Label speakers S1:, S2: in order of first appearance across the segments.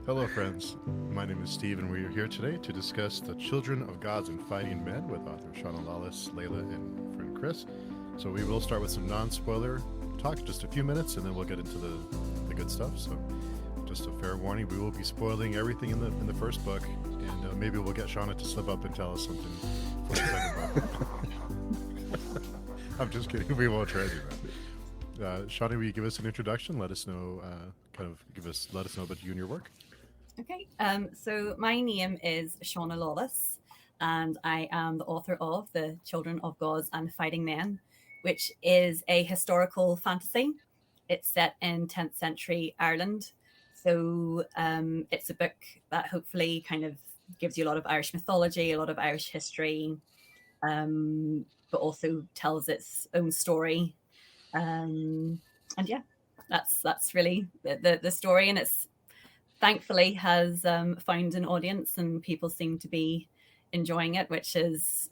S1: Hello, friends. My name is Steve, and we are here today to discuss The Children of Gods and Fighting Men with author Shauna Lawless, Layla, and friend Chris. So we will start with some non-spoiler talk, just a few minutes, and then we'll get into the good stuff. So, just a fair warning: we will be spoiling everything in the first book, and maybe we'll get Shauna to slip up and tell us something for the second book. I'm just kidding. We won't try to do that. Shauna, will you give us an introduction? Let us know, let us know about you and your work.
S2: Okay, so my name is Shauna Lawless, and I am the author of The Children of Gods and Fighting Men, which is a historical fantasy. It's set in 10th century Ireland. So it's a book that hopefully kind of gives you a lot of Irish mythology, a lot of Irish history, but also tells its own story. And yeah, that's really the story, and it's thankfully has found an audience and people seem to be enjoying it, which is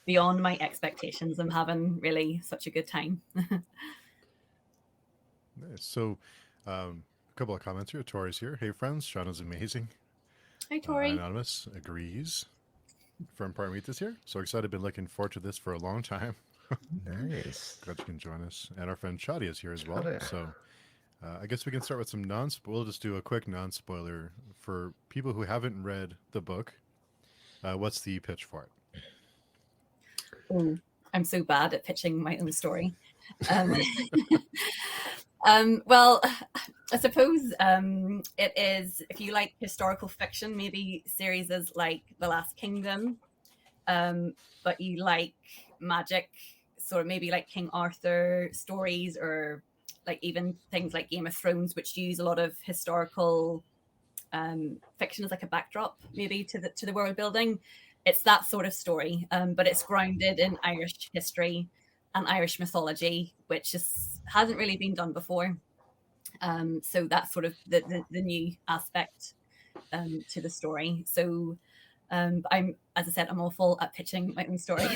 S2: beyond my expectations. I'm having really such a good time.
S1: Nice. So, a couple of comments here. Tori's here. Hey, friends. Shauna's amazing.
S2: Hi, Tori.
S1: Anonymous agrees. From Parmeet here. So excited. Been looking forward to this for a long time.
S3: Nice.
S1: Glad you can join us. And our friend Shadi is here as well.
S3: Shadi.
S1: So I guess we can start with some we'll just do a quick non-spoiler for people who haven't read the book. What's the pitch for it?
S2: Oh, I'm so bad at pitching my own story. Well, I suppose it is, if you like historical fiction, maybe series like The Last Kingdom, but you like magic, sort of maybe like King Arthur stories, or like even things like Game of Thrones, which use a lot of historical fiction as like a backdrop, maybe to the world building. It's that sort of story, but it's grounded in Irish history and Irish mythology, which hasn't really been done before. So that's sort of the new aspect to the story. So as I said, I'm awful at pitching my own story.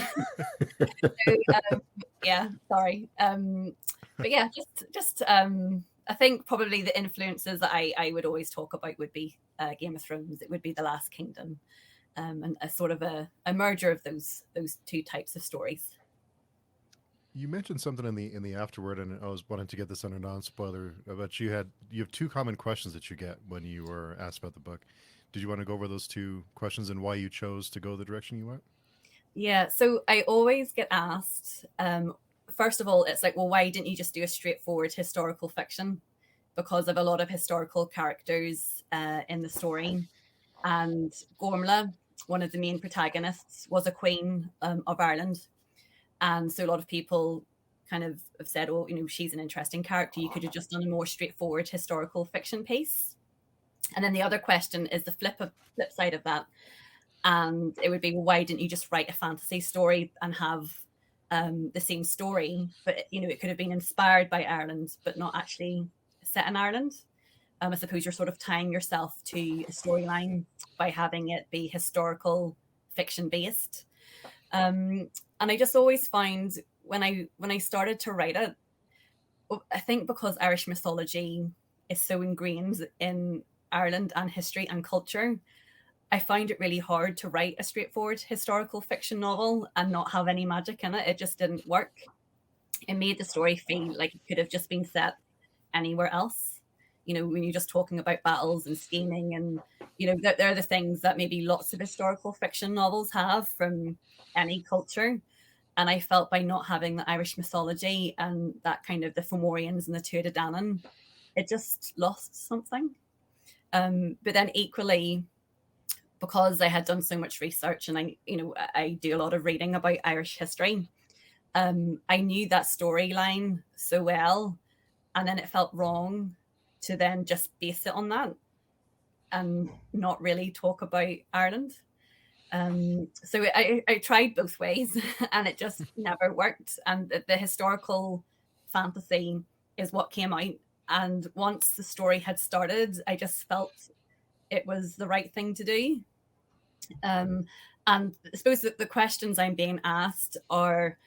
S2: So, yeah, sorry. But yeah, just I think probably the influences that I would always talk about would be Game of Thrones. It would be The Last Kingdom, and a sort of a merger of those two types of stories.
S1: You mentioned something in the afterword, and I was wanting to get this under non-spoiler. But you have two common questions that you get when you were asked about the book. Did you want to go over those two questions and why you chose to go the direction you went?
S2: Yeah, so I always get asked, first of all, it's like, well, why didn't you just do a straightforward historical fiction? Because of a lot of historical characters in the story. And Gormla, one of the main protagonists, was a queen of Ireland. And so a lot of people kind of have said, oh, she's an interesting character. You could have just done a more straightforward historical fiction piece. And then the other question is the flip side of that. And it would be, well, why didn't you just write a fantasy story and have the same story? But, it could have been inspired by Ireland, but not actually set in Ireland. I suppose you're sort of tying yourself to a storyline by having it be historical fiction based. And I just always find when I started to write it, I think because Irish mythology is so ingrained in Ireland and history and culture, I find it really hard to write a straightforward historical fiction novel and not have any magic in it. It just didn't work. It made the story feel like it could have just been set anywhere else. When you're just talking about battles and scheming, and they're the things that maybe lots of historical fiction novels have from any culture. And I felt by not having the Irish mythology and that kind of the Fomorians and the Tuatha Dé Danann, it just lost something. But then equally, because I had done so much research and I do a lot of reading about Irish history, I knew that storyline so well, and then it felt wrong to then just base it on that and not really talk about Ireland. So I tried both ways and it just never worked. And the historical fantasy is what came out. And once the story had started, I just felt it was the right thing to do. And I suppose that the questions I'm being asked are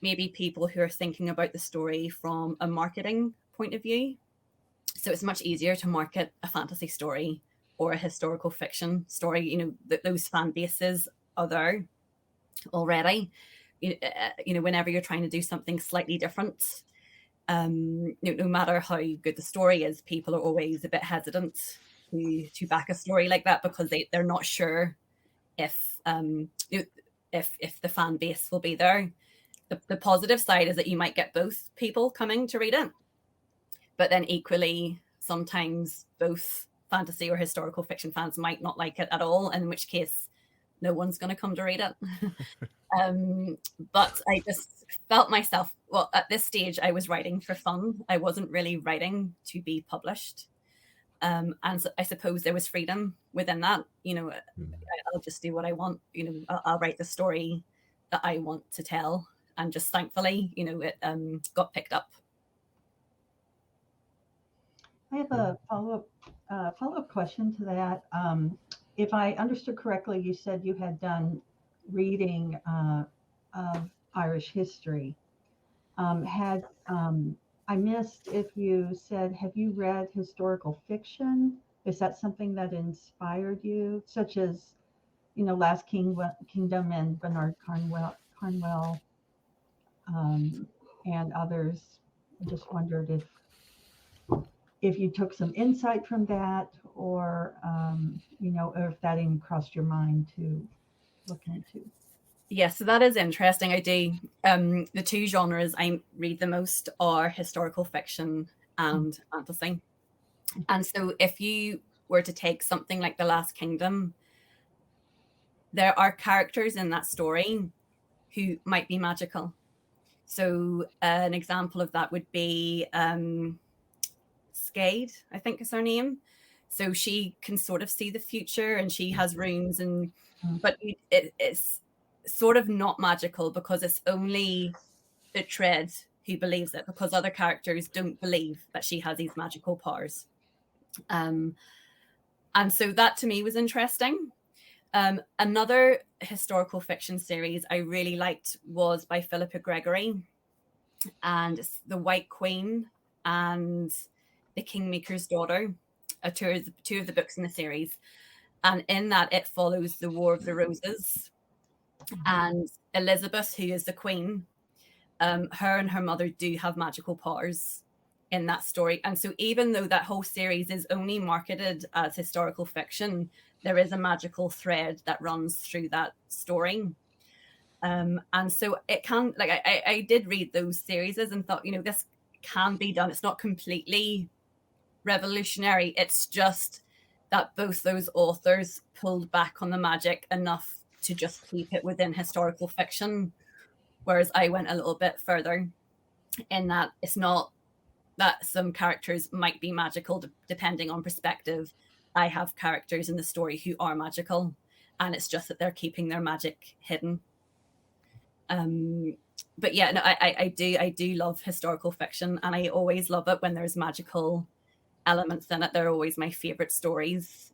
S2: maybe people who are thinking about the story from a marketing point of view. So it's much easier to market a fantasy story or a historical fiction story, those fan bases are there already. Whenever you're trying to do something slightly different, no matter how good the story is, people are always a bit hesitant to back a story like that because they're not sure if if the fan base will be there. The positive side is that you might get both people coming to read it, but then equally sometimes both fantasy or historical fiction fans might not like it at all, in which case no one's going to come to read it. But I just felt myself, well, at this stage I was writing for fun. I wasn't really writing to be published. And so I suppose there was freedom within that. I'll just do what I want. I'll write the story that I want to tell. And just thankfully, it got picked up.
S4: I have a follow-up question to that. If I understood correctly, you said you had done reading of Irish history. I missed if you said, have you read historical fiction? Is that something that inspired you, such as, Last Kingdom and Bernard Cornwell, and others? I just wondered if you took some insight from that, or or if that even crossed your mind to look into.
S2: Yeah, so that is interesting. I do. The two genres I read the most are historical fiction and fantasy. And so if you were to take something like The Last Kingdom, there are characters in that story who might be magical. So an example of that would be Skade, I think is her name. So she can sort of see the future and she has runes, but it's sort of not magical because it's only Uhtred who believes it, because other characters don't believe that she has these magical powers. And so that to me was interesting. Another historical fiction series I really liked was by Philippa Gregory, and it's The White Queen and The Kingmaker's Daughter, two of the books in the series. And in that, it follows the War of the Roses. And Elizabeth, who is the queen, her and her mother do have magical powers in that story. And so even though that whole series is only marketed as historical fiction, there is a magical thread that runs through that story. And so it can, like, I did read those series and thought, this can be done. It's not completely revolutionary. It's just that both those authors pulled back on the magic enough to just keep it within historical fiction, whereas I went a little bit further in that it's not that some characters might be magical depending on perspective. I have characters in the story who are magical, and it's just that they're keeping their magic hidden. But yeah, no, I do love historical fiction, and I always love it when there's magical elements in it. They're always my favorite stories.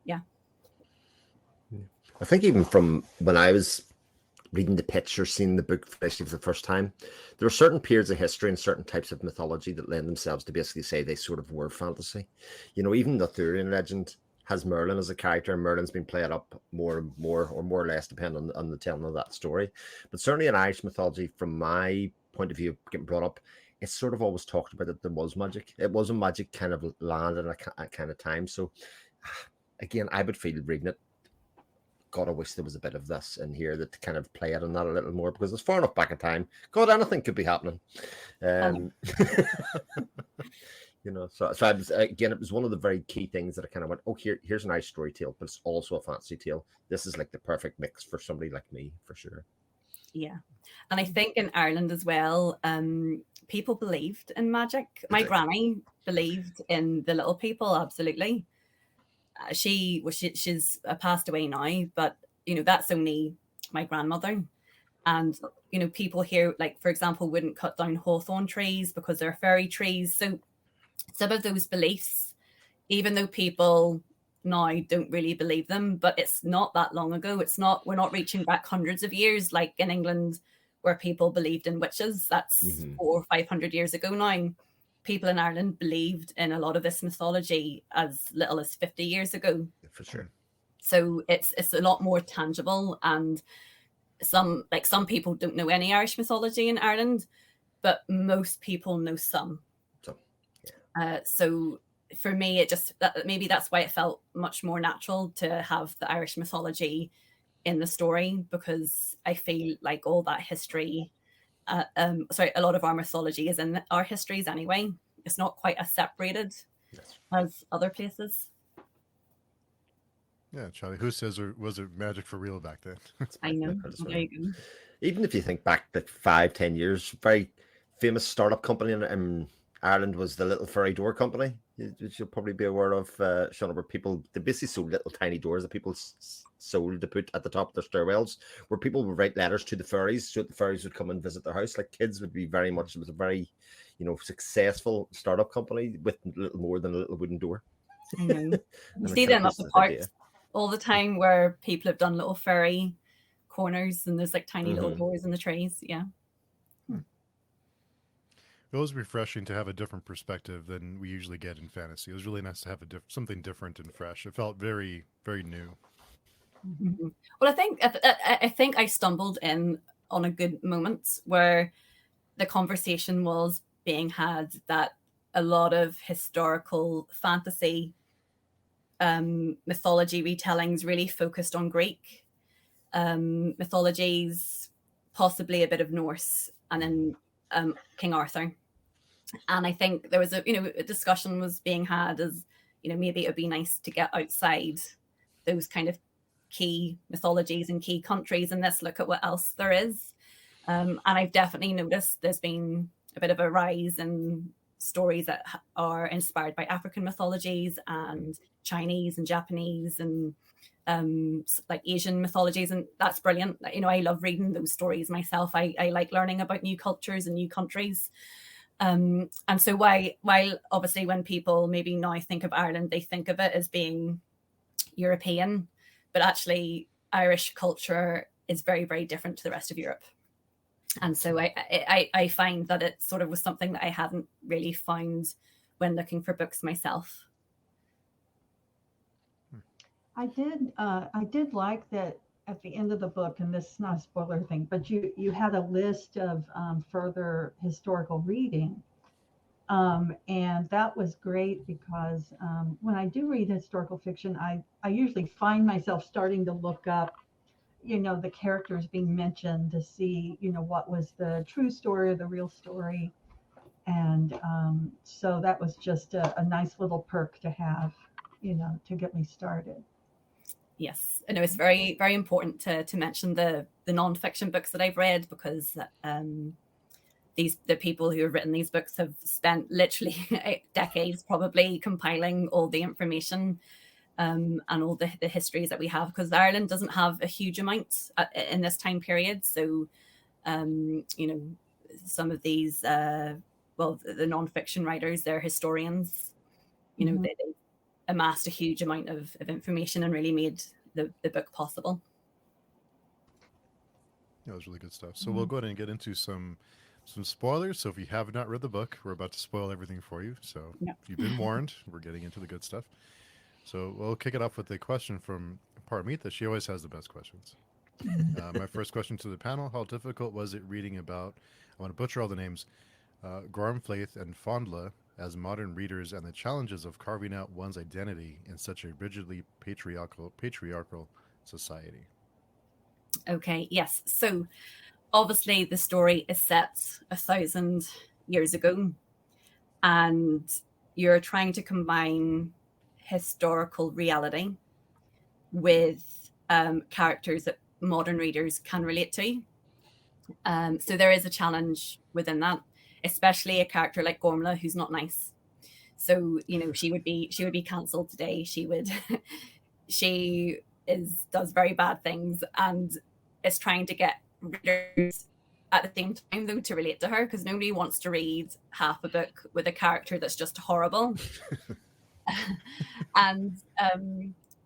S2: Yeah.
S3: I think even from when I was reading the pitch or seeing the book especially for the first time, there are certain periods of history and certain types of mythology that lend themselves to basically say they sort of were fantasy. Even the Arthurian legend has Merlin as a character, and Merlin's been played up more and more, or more or less, depending on the telling of that story. But certainly in Irish mythology, from my point of view, getting brought up, it's sort of always talked about that there was magic. It was a magic kind of land and a kind of time. So again, I would feel reading it, God, I wish there was a bit of this in here that to kind of play it on that a little more, because it's far enough back in time. God, anything could be happening. So I was, again, it was one of the very key things that I kind of went, oh, here's a nice story tale, but it's also a fantasy tale. This is like the perfect mix for somebody like me, for sure.
S2: Yeah. And I think in Ireland as well, people believed in magic. My granny believed in the little people, absolutely. She's passed away now, but that's only my grandmother. And people here, like, for example, wouldn't cut down hawthorn trees because they're fairy trees. So some of those beliefs, even though people now don't really believe them, but it's not that long ago. We're not reaching back hundreds of years like in England where people believed in witches. That's 400 or 500 years ago now. people in Ireland believed in a lot of this mythology as little as 50 years ago.
S3: For sure.
S2: So it's a lot more tangible, and some people don't know any Irish mythology in Ireland, but most people know some.
S3: So, yeah.
S2: So for me, maybe that's why it felt much more natural to have the Irish mythology in the story, because I feel like all that history, a lot of our mythology is in our histories anyway. It's not quite as separated as other places.
S1: Yeah, Charlie, who says, or was it magic for real back then?
S2: I know. There you go.
S3: Even if you think back like 5-10 years, very famous startup company in Ireland was the Little Fairy Door Company, which you'll probably be aware of, Shauna, where people, they basically sold little tiny doors that people sold to put at the top of their stairwells, where people would write letters to the fairies, so the fairies would come and visit their house. Like, kids would be very much, it was a very, successful startup company with little more than a little wooden door.
S2: I know. You see them up the parks all the time, where people have done little fairy corners, and there's like tiny little doors in the trees. Yeah.
S1: It was refreshing to have a different perspective than we usually get in fantasy. It was really nice to have something different and fresh. It felt very, very new.
S2: Mm-hmm. Well, I think I stumbled in on a good moment where the conversation was being had that a lot of historical fantasy mythology retellings really focused on Greek mythologies, possibly a bit of Norse, and then King Arthur. And I think there was a discussion was being had as, maybe it would be nice to get outside those kind of key mythologies and key countries, and let's look at what else there is. And I've definitely noticed there's been a bit of a rise in stories that are inspired by African mythologies and Chinese and Japanese and like Asian mythologies, and that's brilliant. I love reading those stories myself. I like learning about new cultures and new countries. And so while obviously when people maybe now think of Ireland, they think of it as being European, but actually Irish culture is very, very different to the rest of Europe. And so I find that it sort of was something that I hadn't really found when looking for books myself.
S4: I did like that at the end of the book, and this is not a spoiler thing, but you had a list of further historical reading. And that was great because when I do read historical fiction, I usually find myself starting to look up, the characters being mentioned to see, what was the true story or the real story. And so that was just a nice little perk to have, to get me started.
S2: Yes, I know it's very, very important to mention the nonfiction books that I've read, because the people who have written these books have spent literally decades probably compiling all the information and all the histories that we have, because Ireland doesn't have a huge amount in this time period. So, some of these, the nonfiction writers, they're historians, they amassed a huge amount of information and really made the book possible.
S1: Yeah, it was really good stuff. So we'll go ahead and get into some spoilers. So if you have not read the book, we're about to spoil everything for you. So you've been warned. We're getting into the good stuff. So we'll kick it off with a question from Parmeet. She always has the best questions. My first question to the panel: how difficult was it reading about, I want to butcher all the names, Gormflaith and Fondla as modern readers, and the challenges of carving out one's identity in such a rigidly patriarchal society?
S2: Okay, yes. So obviously the story is set 1,000 years ago, and you're trying to combine historical reality with characters that modern readers can relate to. So there is a challenge within that, especially a character like Gormla, who's not nice. So she would be cancelled today. She does very bad things, and is trying to get readers at the same time though to relate to her, because nobody wants to read half a book with a character that's just horrible. And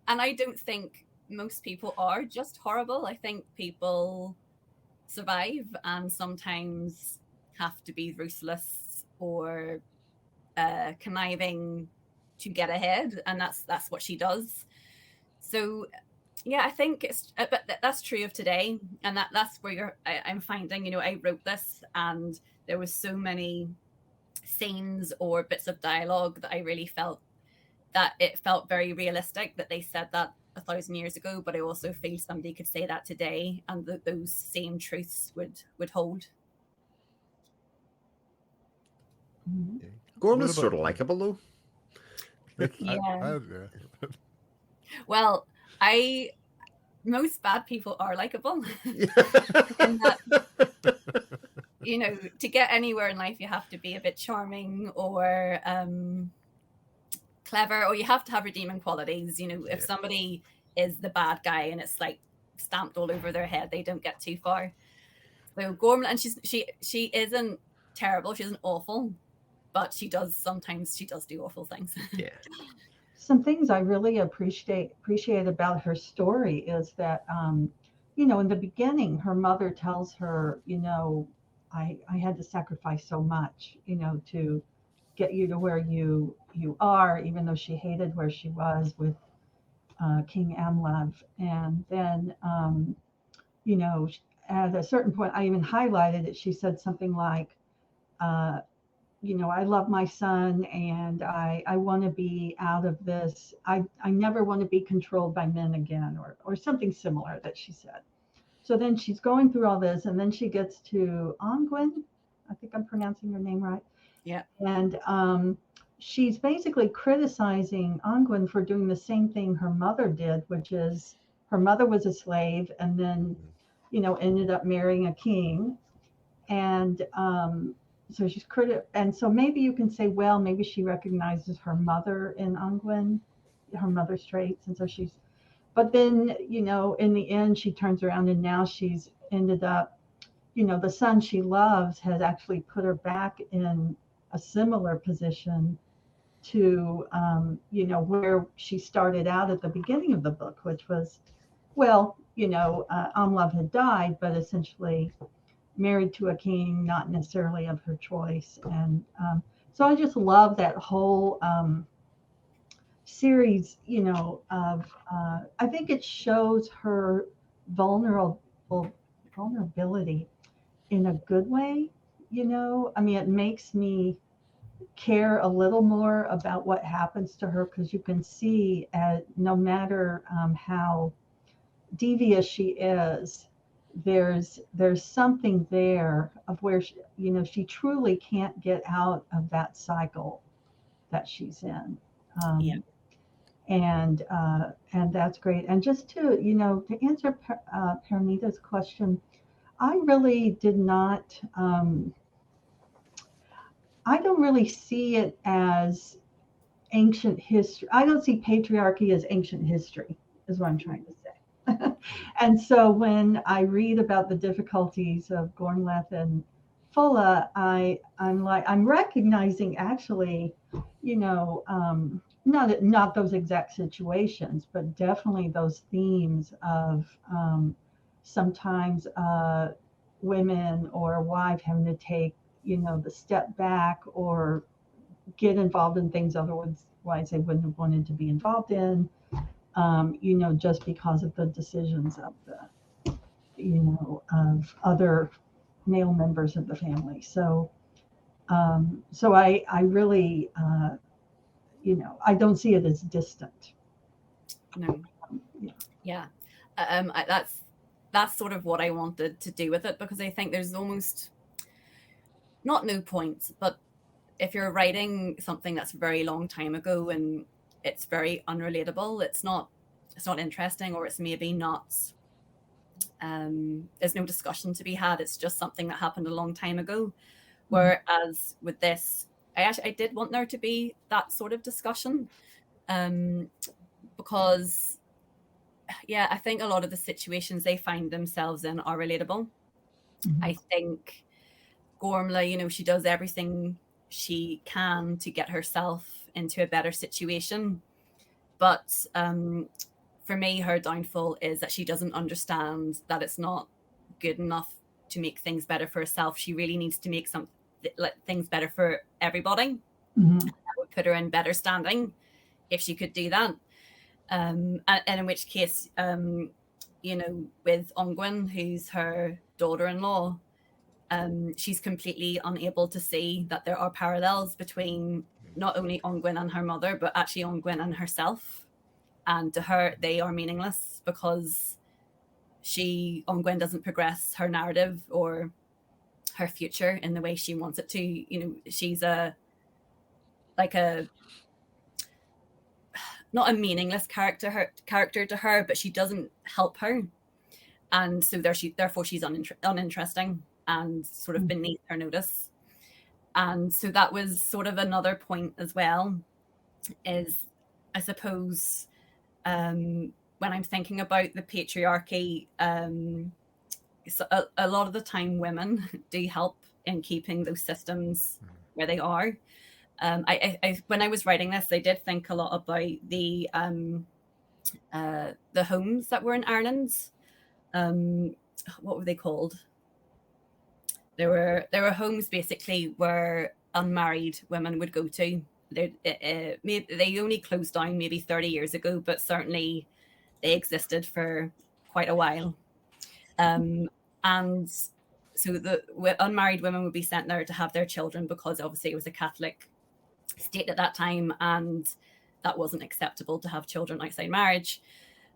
S2: I don't think most people are just horrible. I think people survive and sometimes have to be ruthless or conniving to get ahead, and that's what she does. So yeah, I think it's but that's true of today, and that's where I'm finding, I wrote this and there was so many scenes or bits of dialogue that I really felt that it felt very realistic that they said that 1,000 years ago, but I also feel somebody could say that today and that those same truths would hold.
S3: Gorm is sort of likable though.
S2: Yeah. Well, most bad people are likable. In that, to get anywhere in life, you have to be a bit charming or clever, or you have to have redeeming qualities. If somebody is the bad guy and it's like stamped all over their head, they don't get too far. So Gormley, and she isn't terrible, she isn't awful, but she does do awful things.
S3: Yeah.
S4: Some things I really appreciate about her story is that, in the beginning, her mother tells her, I had to sacrifice so much, to get you to where you are, even though she hated where she was with King Amleth. And then, at a certain point, I even highlighted it. She said something like, I love my son and I want to be out of this. I never want to be controlled by men again, or something similar that she said. So then she's going through all this, and then she gets to Angwin. I think I'm pronouncing her name right.
S2: Yeah.
S4: And she's basically criticizing Angwin for doing the same thing her mother did, which is her mother was a slave and then, ended up marrying a king. And so she's and so maybe you can say, well, maybe she recognizes her mother in Angwin, her mother's traits, and so but then, in the end, she turns around and now she's ended up, the son she loves has actually put her back in a similar position to, where she started out at the beginning of the book, which was, well, Amleth had died, but essentially married to a king, not necessarily of her choice. And so I just love that whole series, of I think it shows her vulnerability in a good way. It makes me care a little more about what happens to her, because you can see no matter how devious she is, there's something there of where she truly can't get out of that cycle that she's in. And that's great. And just to answer Paranita's question, I really did not. I don't really see it as ancient history. I don't see patriarchy as ancient history, is what I'm trying to say. And so when I read about the difficulties of Gormleth and Fulla, I'm recognizing actually, not those exact situations, but definitely those themes of sometimes women or a wife having to take, the step back or get involved in things otherwise they wouldn't have wanted to be involved in, just because of the decisions of of other male members of the family. So I really, I don't see it as distant.
S2: No. Yeah. That's sort of what I wanted to do with it, because I think there's almost not no point, but if you're writing something that's a very long time ago and it's very unrelatable, it's not interesting, or it's maybe not, there's no discussion to be had. It's just something that happened a long time ago. Whereas with this, I did want there to be that sort of discussion, because I think a lot of the situations they find themselves in are relatable. I think Gormley, she does everything she can to get herself into a better situation. But for me, her downfall is that she doesn't understand that it's not good enough to make things better for herself. She really needs to make things better for everybody.
S4: Mhm.
S2: That would put her in better standing if she could do that. And in which case, with Ongwen, who's her daughter-in-law, she's completely unable to see that there are parallels between not only Ongwen and her mother, but actually Ongwen and herself. And to her, they are meaningless because Ongwen doesn't progress her narrative or her future in the way she wants it to. She's not a meaningless character to her, but she doesn't help her. And so therefore she's uninteresting and sort of beneath her notice. And so that was sort of another point as well, is I suppose when I'm thinking about the patriarchy, so a lot of the time women do help in keeping those systems where they are. When I was writing this, I did think a lot about the homes that were in Ireland. What were they called? There were homes basically where unmarried women would go to. They only closed down maybe 30 years ago, but certainly they existed for quite a while. And so the unmarried women would be sent there to have their children because obviously it was a Catholic state at that time, and that wasn't acceptable to have children outside marriage.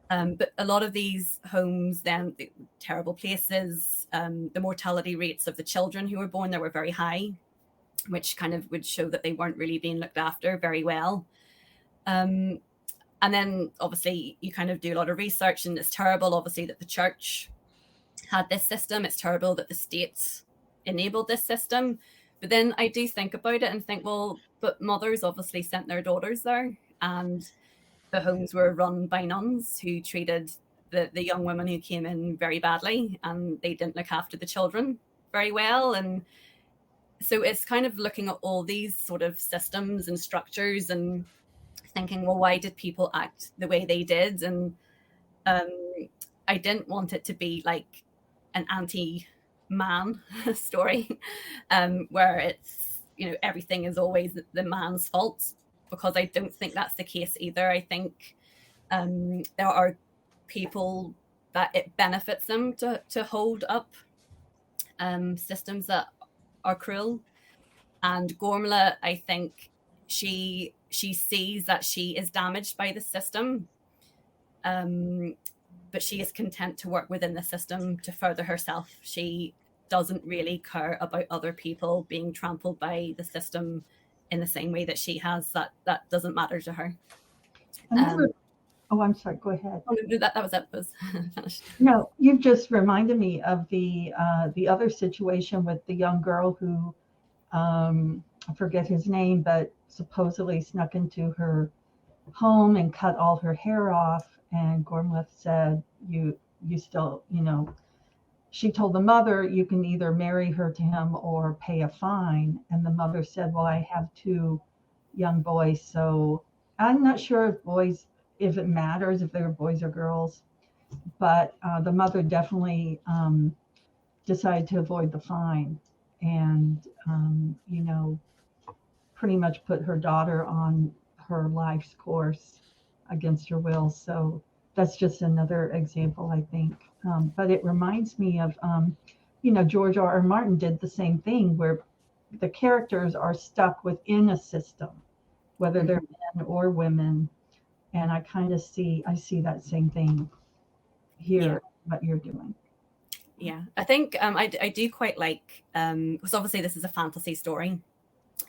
S2: But a lot of these homes, then, terrible places, the mortality rates of the children who were born there were very high, which kind of would show that they weren't really being looked after very well. And then obviously you kind of do a lot of research, and it's terrible, obviously, that the church had this system. It's terrible that the states enabled this system. But then I do think about it and think, well, but mothers obviously sent their daughters there, and the homes were run by nuns who treated the young women who came in very badly, and they didn't look after the children very well. And so it's kind of looking at all these sort of systems and structures and thinking, well, why did people act the way they did? And I didn't want it to be like an anti-man story where it's, everything is always the man's fault, because I don't think that's the case either. I think there are people that it benefits them to hold up systems that are cruel. And Gormla, I think she sees that she is damaged by the system, but she is content to work within the system to further herself. She doesn't really care about other people being trampled by the system in the same way that she has. That doesn't matter to her.
S4: Oh, I'm sorry. Go ahead.
S2: That was it. Was finished.
S4: No, you've just reminded me of the other situation with the young girl who, I forget his name, but supposedly snuck into her home and cut all her hair off. And Gormleth said, "You still, She told the mother, you can either marry her to him or pay a fine. And the mother said, well, I have 2 young boys, so I'm not sure if it matters if they're boys or girls. But the mother definitely decided to avoid the fine and, pretty much put her daughter on her life's course against her will. So that's just another example, I think. But it reminds me of, George R.R. Martin did the same thing, where the characters are stuck within a system, whether they're men or women. And I see that same thing here, what you're doing.
S2: Yeah, I think I do quite like, because obviously this is a fantasy story,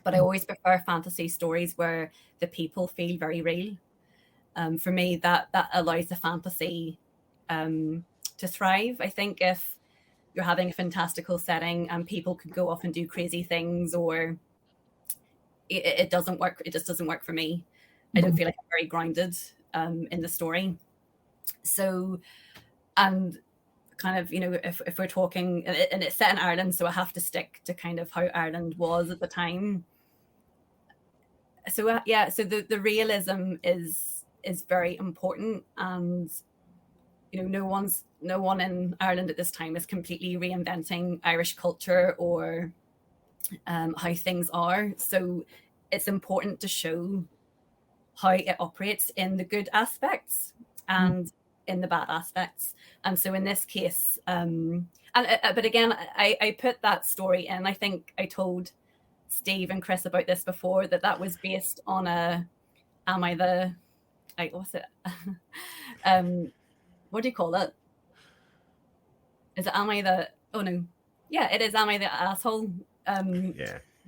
S2: but I always prefer fantasy stories where the people feel very real. For me, that allows the fantasy to thrive. I think if you're having a fantastical setting and people could go off and do crazy things, or it doesn't work, it just doesn't work for me. I don't feel like I'm very grounded in the story. So, and kind of, if we're talking, and it's set in Ireland, so I have to stick to kind of how Ireland was at the time. So so the realism is very important, and no one in Ireland at this time is completely reinventing Irish culture or how things are. So it's important to show how it operates in the good aspects and in the bad aspects. And so in this case, but again, I put that story in. I think I told Steve and Chris about this before, that was based on what's it? What do you call it? Is it am I the? Oh no, yeah, it is. Am I the asshole?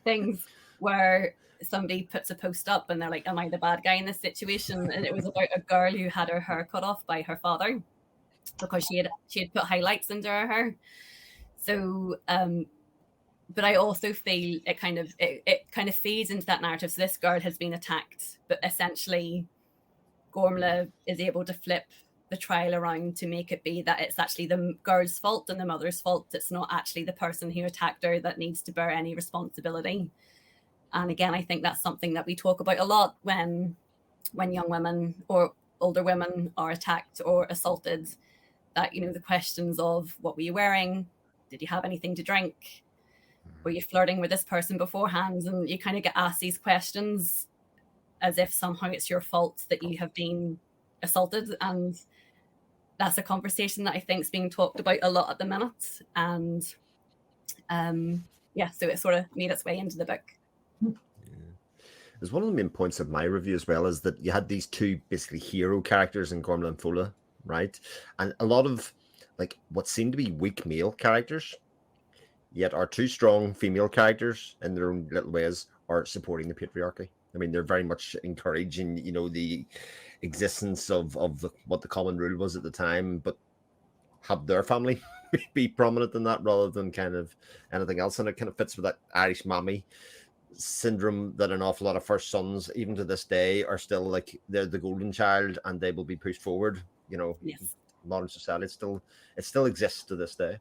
S2: Things where somebody puts a post up and they're like, "Am I the bad guy in this situation?" And it was about a girl who had her hair cut off by her father because she had put highlights into her hair. So, but I also feel it kind of feeds into that narrative. So this girl has been attacked, but essentially, Gormla is able to flip the trial around to make it be that it's actually the girl's fault and the mother's fault. It's not actually the person who attacked her that needs to bear any responsibility. And again, I think that's something that we talk about a lot when young women or older women are attacked or assaulted, that, the questions of what were you wearing? Did you have anything to drink? Were you flirting with this person beforehand? And you kind of get asked these questions as if somehow it's your fault that you have been assaulted. And that's a conversation that I think is being talked about a lot at the minute. And so it sort of made its way into the book.
S3: As one of the main points of my review as well is that you had these two basically hero characters in Gormla and Fola, right? And a lot of like what seemed to be weak male characters, yet our two strong female characters in their own little ways are supporting the patriarchy. I mean, they're very much encouraging, the existence of what the common rule was at the time, but have their family be prominent in that rather than kind of anything else. And it kind of fits with that Irish mammy syndrome that an awful lot of first sons, even to this day, are still like they're the golden child and they will be pushed forward.
S2: Yes.
S3: Modern society it still exists to this day.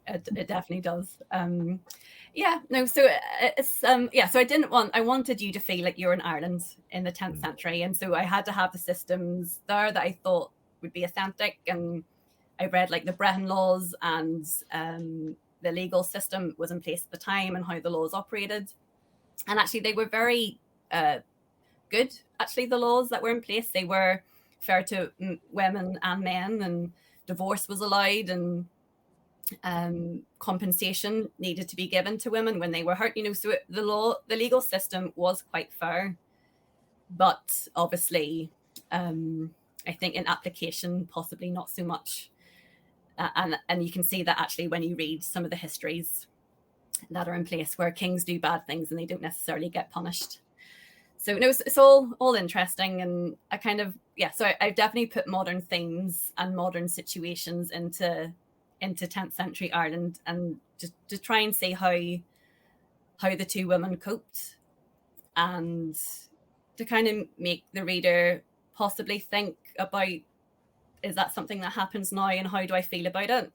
S2: It definitely does. So it's so I wanted you to feel like you're in Ireland in the 10th century, and so I had to have the systems there that I thought would be authentic. And I read like the Brehon laws, and the legal system was in place at the time and how the laws operated. And actually they were very good. Actually, the laws that were in place, they were fair to women and men, and divorce was allowed, and compensation needed to be given to women when they were hurt. So the legal system was quite fair, but obviously, I think in application, possibly not so much. And you can see that actually when you read some of the histories that are in place where kings do bad things and they don't necessarily get punished. So it's all interesting, and I kind of So I've definitely put modern themes and modern situations into 10th century Ireland, and just to try and see how the two women coped, and to kind of make the reader possibly think about, is that something that happens now, and how do I feel about it?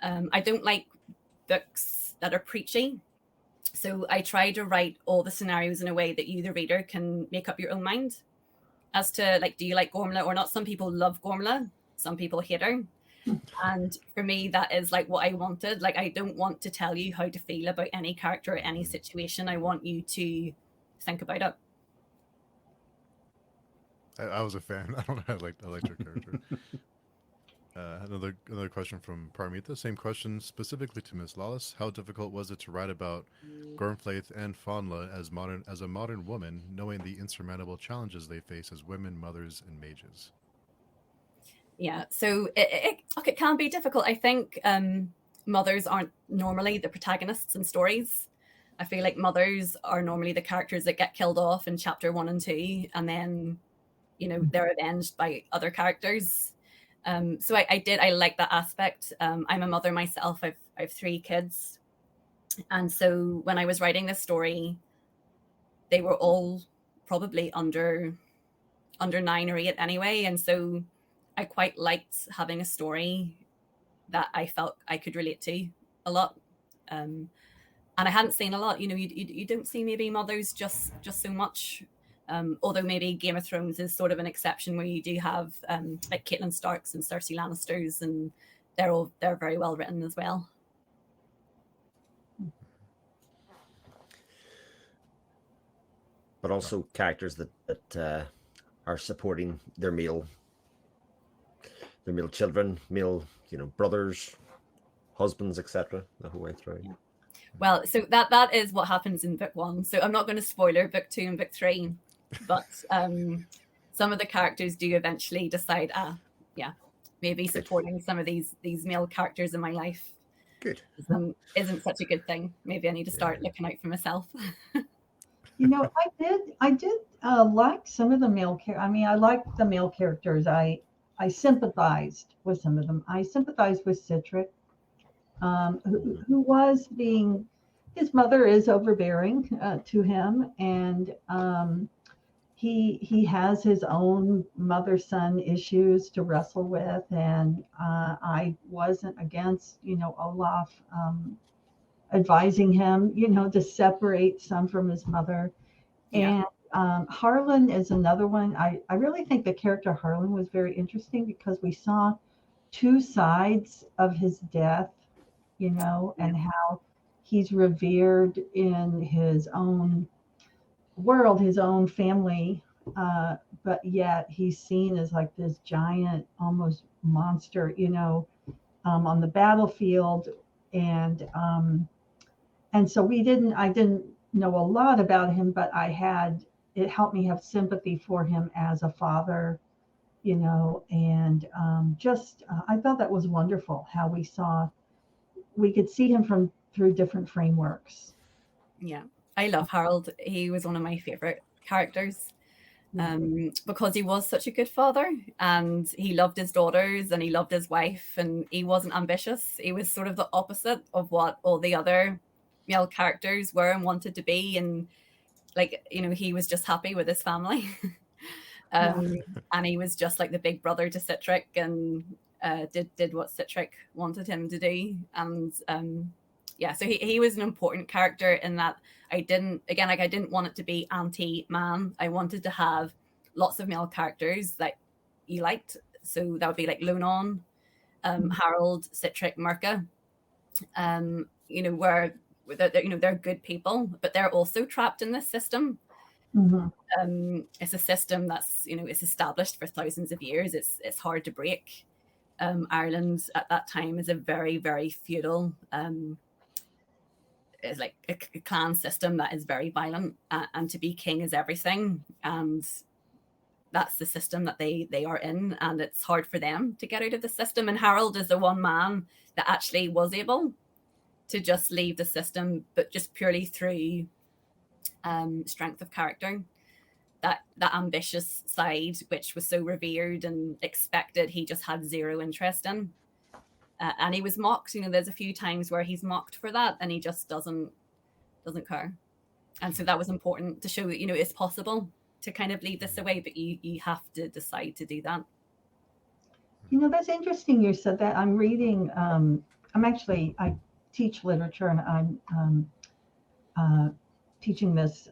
S2: I don't like books that are preachy, so I try to write all the scenarios in a way that you, the reader, can make up your own mind as to, like, do you like Gormla or not? Some people love Gormla, some people hate her. And for me, that is like what I wanted. Like, I don't want to tell you how to feel about any character or any situation. I want you to think about it.
S1: I was a fan. I don't know. I liked your character. Another question from Parmita. Same question specifically to Miss Lawless. How difficult was it to write about Gormflaith and Fionnuala as a modern woman, knowing the insurmountable challenges they face as women, mothers, and mages?
S2: Yeah, so it can be difficult. I think mothers aren't normally the protagonists in stories. I feel like mothers are normally the characters that get killed off in chapter 1 and 2, and then they're avenged by other characters. So I like that aspect. I'm a mother myself. I have 3 kids, and so when I was writing this story, they were all probably under 9 or 8 anyway, and so I quite liked having a story that I felt I could relate to a lot. And I hadn't seen a lot. You don't see maybe mothers just so much. Although maybe Game of Thrones is sort of an exception, where you do have like Catelyn Starks and Cersei Lannisters, and they're very well written as well.
S3: but also characters that are supporting their male children, male, brothers, husbands, etc. The whole way through.
S2: Yeah. Well, so that is what happens in book 1. So I'm not going to spoiler book 2 and book 3, but some of the characters do eventually decide, maybe supporting some of these male characters in my life
S3: Good.
S2: isn't such a good thing. Maybe I need to start looking out for myself.
S4: I did like some of the male characters. I mean, I liked the male characters. I sympathized with some of them. I sympathized with Citric, who was being, his mother is overbearing to him, and he has his own mother-son issues to wrestle with, and I wasn't against, Olaf advising him, to separate some from his mother.
S2: Yeah.
S4: And Harlan is another one. I really think the character Harlan was very interesting because we saw two sides of his death, and how he's revered in his own world, his own family, but yet he's seen as like this giant, almost monster, on the battlefield, and so I didn't know a lot about him, but it helped me have sympathy for him as a father, and I thought that was wonderful how we could see him through different frameworks.
S2: Yeah, I love Harold. He was one of my favorite characters because he was such a good father, and he loved his daughters and he loved his wife, and he wasn't ambitious. He was sort of the opposite of what all the other male characters were and wanted to be, and he was just happy with his family. And he was just like the big brother to Citric, and did what Citric wanted him to do. And so he was an important character in that I didn't want it to be anti-man. I wanted to have lots of male characters that you liked. So that would be like Lunon, Harold, Citric, Mirka, where they're good people, but they're also trapped in this system.
S4: Mm-hmm.
S2: It's a system that's it's established for thousands of years. It's hard to break. Ireland at that time is a very, very feudal, it's like a clan system that is very violent, and to be king is everything, and that's the system that they are in, and it's hard for them to get out of the system. And Harold is the one man that actually was able to just leave the system, but just purely through strength of character. That ambitious side, which was so revered and expected, he just had zero interest in, and he was mocked. There's a few times where he's mocked for that, and he just doesn't care. And so that was important to show that it's possible to kind of leave this away, but you have to decide to do that.
S4: That's interesting you said that. I'm reading, I teach literature, and I'm teaching this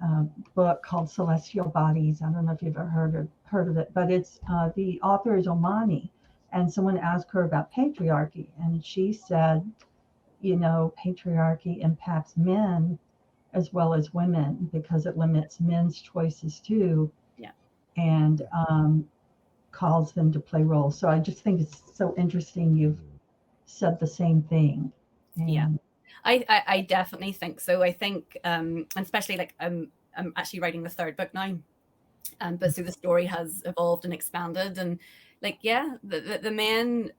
S4: book called Celestial Bodies. I don't know if you've ever heard of it, but it's the author is Omani, and someone asked her about patriarchy, and she said, patriarchy impacts men as well as women because it limits men's choices too.
S2: Yeah.
S4: And calls them to play roles. So I just think it's so interesting you've said the same thing. And
S2: yeah. I definitely think so. I think, especially I'm actually writing the third book now, but so the story has evolved and expanded, and the men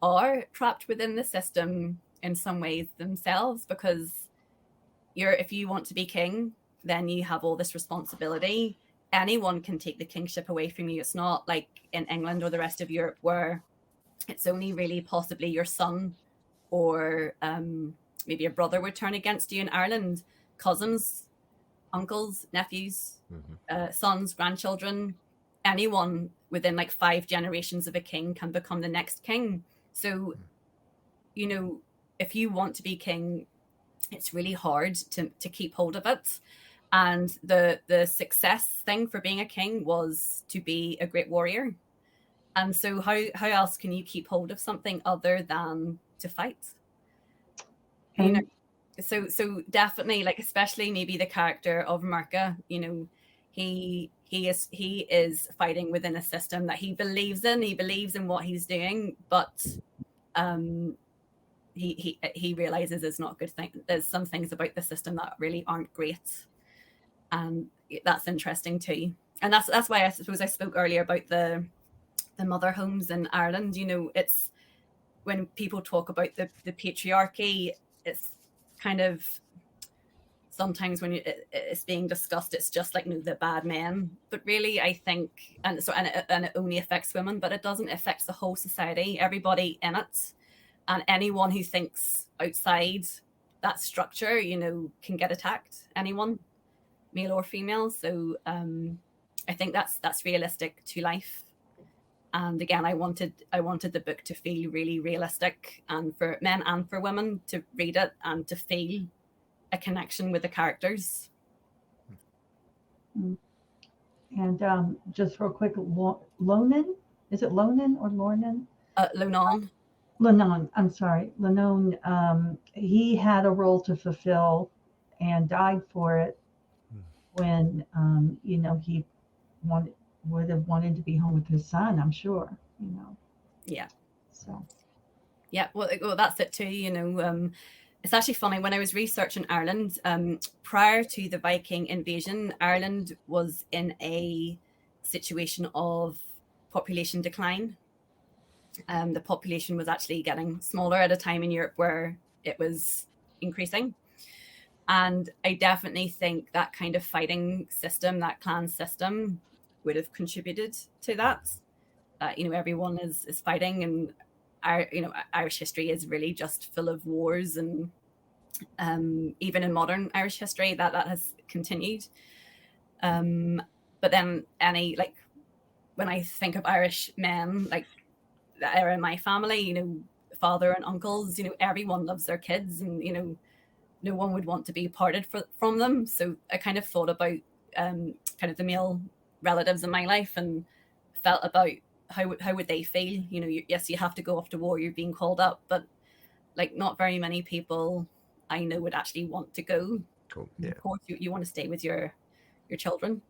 S2: are trapped within the system in some ways themselves, because if you want to be king, then you have all this responsibility. Anyone can take the kingship away from you. It's not like in England or the rest of Europe where it's only really possibly your son or maybe a brother would turn against you. In Ireland, cousins, uncles, nephews, sons, grandchildren, anyone within 5 generations of a king can become the next king. So, if you want to be king, it's really hard to keep hold of it. And the success thing for being a king was to be a great warrior. And so how else can you keep hold of something other than to fight? so definitely, like, especially maybe the character of Merca, you know, he is fighting within a system that he believes in. He believes in what he's doing, but he realizes it's not a good thing. There's some things about the system that really aren't great, and that's interesting too. And that's why I suppose I spoke earlier about the mother homes in Ireland. You know, it's when people talk about the patriarchy, it's kind of sometimes when it's being discussed, it's just like, no, the bad men. But really, I think, and it only affects women, but it doesn't affect the whole society, everybody in it, and anyone who thinks outside that structure, you know, can get attacked. Anyone, male or female. So I think that's realistic to life. And again, I wanted the book to feel really realistic, and for men and for women to read it and to feel a connection with the characters.
S4: And just real quick, Lonan, is it Lonan or Lornan?
S2: Lonan.
S4: Lonan, I'm sorry. Lonan, he had a role to fulfill and died for it when, you know, he would have wanted to be home with his son, I'm sure, you know.
S2: Yeah.
S4: So.
S2: Yeah, well, that's it too, you know. It's actually funny, when I was researching Ireland, prior to the Viking invasion, Ireland was in a situation of population decline. The population was actually getting smaller at a time in Europe where it was increasing. And I definitely think that kind of fighting system, that clan system, would have contributed to that. You know, everyone is fighting, and Irish history is really just full of wars, and even in modern Irish history that has continued. But then when I think of Irish men, like that are in my family, you know, father and uncles, you know, everyone loves their kids, and you know, no one would want to be parted from them. So I kind of thought about kind of the male relatives in my life, and felt about how would they feel. You know, yes, you have to go off to war, you're being called up, but like not very many people I know would actually want to go.
S3: Cool. Yeah.
S2: Of course, you want to stay with your children.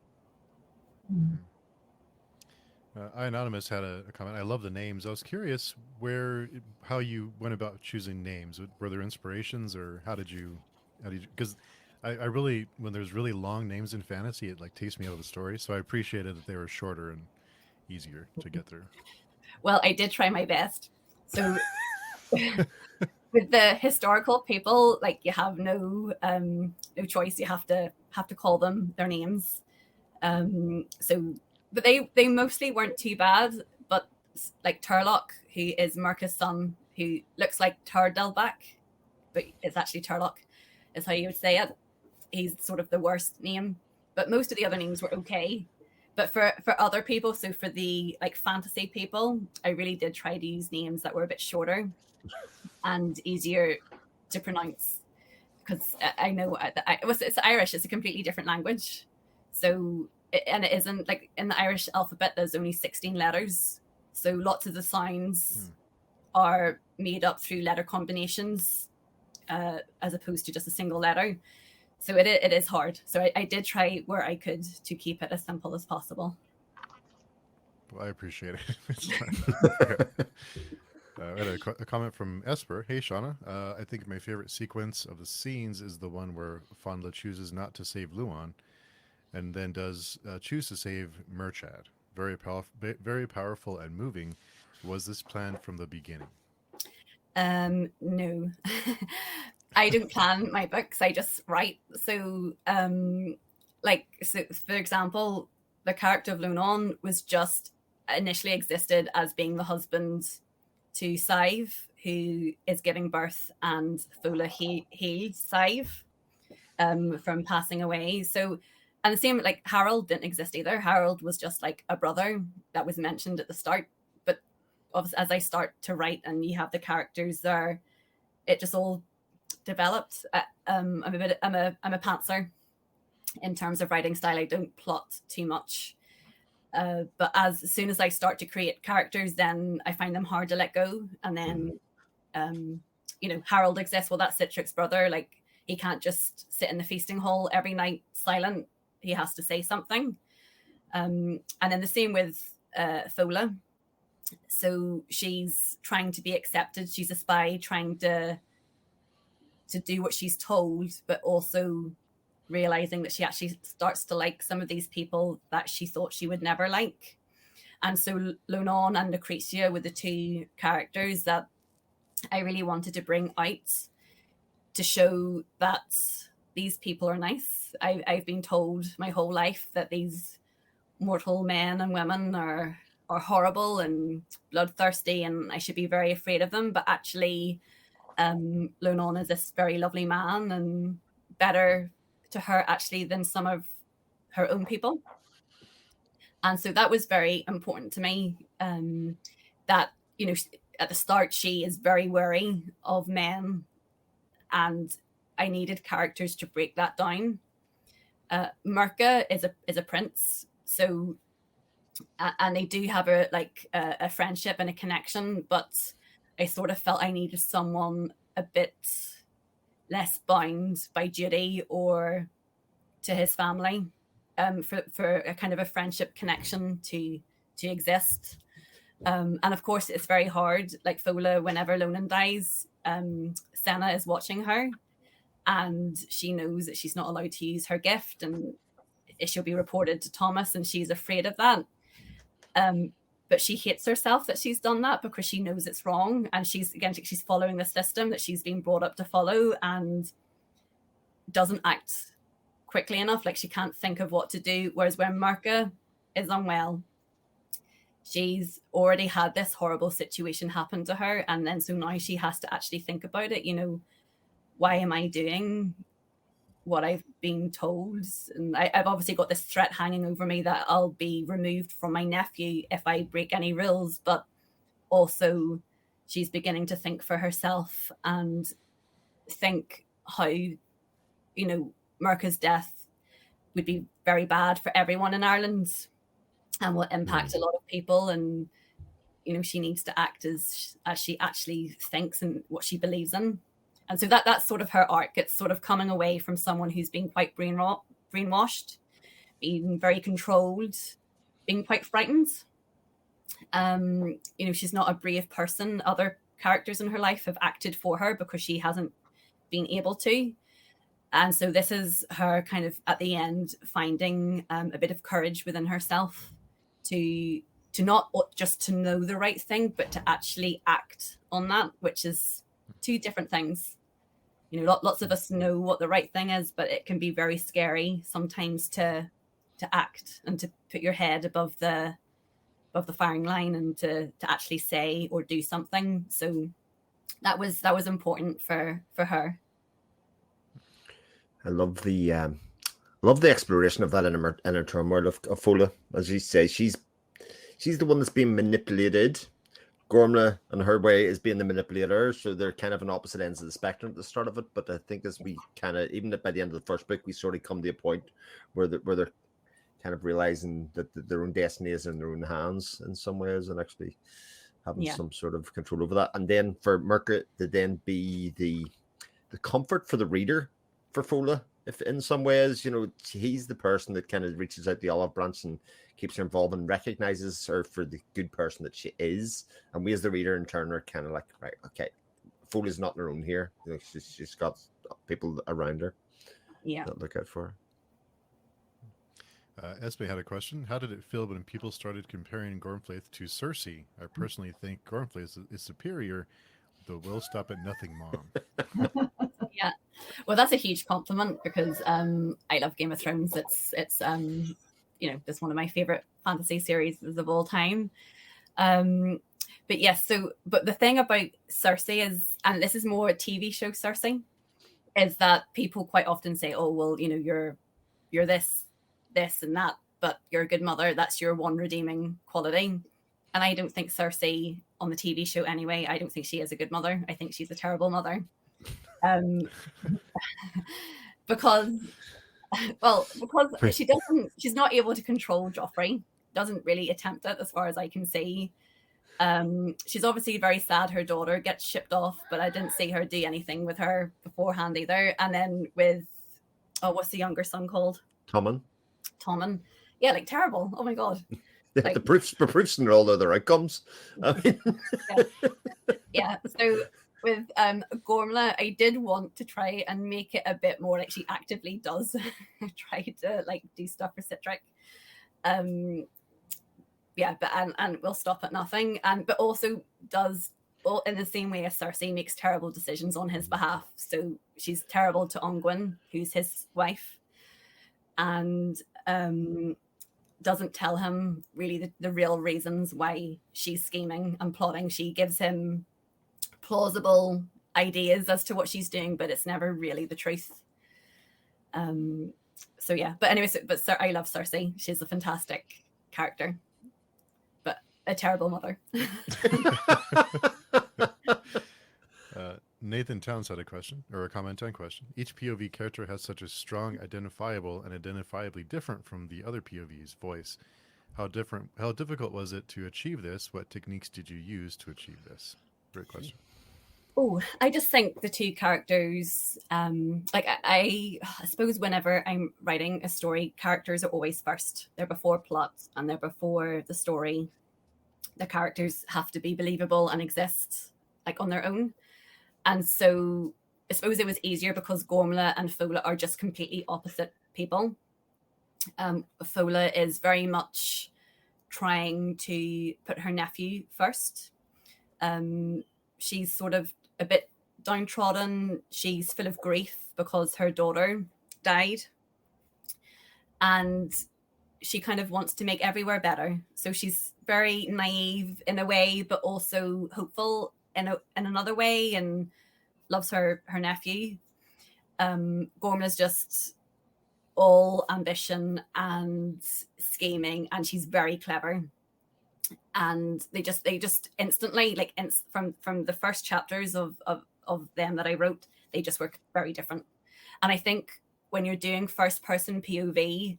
S1: Anonymous had a comment. I love the names. I was curious how you went about choosing names. Were there inspirations, or how did you? Because I really, when there's really long names in fantasy, it like takes me out of the story. So I appreciated that they were shorter and easier to get through.
S2: Well, I did try my best. So with the historical people, like, you have no choice. You have to call them their names. But they mostly weren't too bad. But like Turlock, who is Merca's son, who looks like Turdelbach, but it's actually Turlock, is how you would say it. He's sort of the worst name. But most of the other names were okay. But for other people, so for the like fantasy people, I really did try to use names that were a bit shorter and easier to pronounce, because I know it's Irish. It's a completely different language. So, and it isn't like in the Irish alphabet, there's only 16 letters. So lots of the sounds are made up through letter combinations as opposed to just a single letter. So it is hard. So I did try where I could to keep it as simple as possible.
S1: Well, I appreciate it. I had a comment from Esper. Hey, Shauna. I think my favorite sequence of the scenes is the one where Fandla chooses not to save Luan, and then does choose to save Merchad. Very powerful and moving. Was this planned from the beginning?
S2: No. I don't plan my books, I just write. So, so for example, the character of Lunan was just initially existed as being the husband to Sive, who is giving birth, and Fola healed Sive from passing away. So, and the same, like Harold didn't exist either. Harold was just like a brother that was mentioned at the start. But as I start to write and you have the characters there, it just all developed. I'm a pantser in terms of writing style. I don't plot too much, but as soon as I start to create characters, then I find them hard to let go. And then Harold exists. Well, that's Citrix's brother. Like, he can't just sit in the feasting hall every night silent. He has to say something. And then the same with Fola. So she's trying to be accepted. She's a spy trying to do what she's told, but also realizing that she actually starts to like some of these people that she thought she would never like. And so Lonan and Lucretia were the two characters that I really wanted to bring out to show that these people are nice. I've been told my whole life that these mortal men and women are horrible and bloodthirsty, and I should be very afraid of them. But actually, Lonan is this very lovely man, and better to her actually than some of her own people. And so that was very important to me. That, you know, at the start she is very wary of men, and I needed characters to break that down. Mirka is a prince, so and they do have a friendship and a connection, but I sort of felt I needed someone a bit less bound by duty or to his family, for a kind of a friendship connection to exist. And of course, it's very hard. Like Fola, whenever Lonan dies, Senna is watching her, and she knows that she's not allowed to use her gift, and she'll be reported to Thomas, and she's afraid of that. But she hates herself that she's done that because she knows it's wrong, and she's following the system that she's been brought up to follow, and doesn't act quickly enough. Like, she can't think of what to do. Whereas when Mirka is unwell, she's already had this horrible situation happen to her, and then so now she has to actually think about it. You know, why am I doing what I've been told? And I've obviously got this threat hanging over me that I'll be removed from my nephew if I break any rules, but also she's beginning to think for herself and think how, you know, Mirka's death would be very bad for everyone in Ireland and will impact a lot of people, and you know, she needs to act as she actually thinks and what she believes in. And so that's sort of her arc. It's sort of coming away from someone who's been quite brainwashed, being very controlled, being quite frightened. You know, she's not a brave person. Other characters in her life have acted for her because she hasn't been able to. And so this is her kind of at the end finding a bit of courage within herself to not just to know the right thing, but to actually act on that, which is two different things. You know, lots of us know what the right thing is, but it can be very scary sometimes to act and to put your head above the firing line and to actually say or do something. So that was important for her.
S3: I love the exploration of that inner turmoil of Fola. As you say, she's the one that's being manipulated. Gormla, in her way, is being the manipulator, so they're kind of on opposite ends of the spectrum at the start of it. But I think as we kind of, even by the end of the first book, we sort of come to a point where they're kind of realizing that their own destiny is in their own hands in some ways, and actually having some sort of control over that. And then for Mirka to then be the comfort for the reader for Fola, if in some ways, you know, he's the person that kind of reaches out the olive branch and keeps her involved and recognizes her for the good person that she is. And we as the reader in turn are kind of like, right, okay, Fola's not on her own here. You know, she's got people around her that look out for
S1: her. Esme had a question. How did it feel when people started comparing Gormflaith to Cersei? I personally think Gormflaith is superior, though we'll stop at nothing, Mom.
S2: Yeah, well, that's a huge compliment because I love Game of Thrones. It's you know, it's one of my favorite fantasy series of all time. But yes, but the thing about Cersei is, and this is more a TV show Cersei, is that people quite often say, oh, well, you know, you're this and that, but you're a good mother. That's your one redeeming quality. And I don't think Cersei on the TV show anyway, I don't think she is a good mother. I think she's a terrible mother. Because she's not able to control Joffrey, doesn't really attempt it as far as I can see. She's obviously very sad her daughter gets shipped off, but I didn't see her do anything with her beforehand either. And then with, what's the younger son called?
S3: Tommen.
S2: Yeah, like terrible. Oh my God.
S3: Yeah,
S2: Like,
S3: the proofs and all other outcomes. I mean,
S2: yeah. So with Gormla, I did want to try and make it a bit more like she actively does try to like do stuff for Citric. Yeah, but and will stop at nothing, and but also does all in the same way as Cersei makes terrible decisions on his behalf. So she's terrible to Ongwen, who's his wife, and doesn't tell him really the real reasons why she's scheming and plotting. She gives him plausible ideas as to what she's doing, but it's never really the truth. So yeah, but anyway, I love Cersei. She's a fantastic character, but a terrible mother.
S1: Nathan Towns had a question or a comment on question. Each POV character has such a strong, identifiable, and identifiably different from the other POV's voice. How difficult was it to achieve this? What techniques did you use to achieve this? Great question.
S2: Oh, I just think the two characters, like I suppose whenever I'm writing a story, characters are always first. They're before plot and they're before the story. The characters have to be believable and exist like on their own. And so I suppose it was easier because Gormla and Fola are just completely opposite people. Fola is very much trying to put her nephew first. She's sort of a bit downtrodden. She's full of grief because her daughter died. And she kind of wants to make everywhere better. So she's very naive in a way, but also hopeful in another way, and loves her nephew. Gormla's just all ambition and scheming, and she's very clever. And they just instantly, like from the first chapters of them that I wrote, they just were very different. And I think when you're doing first person POV,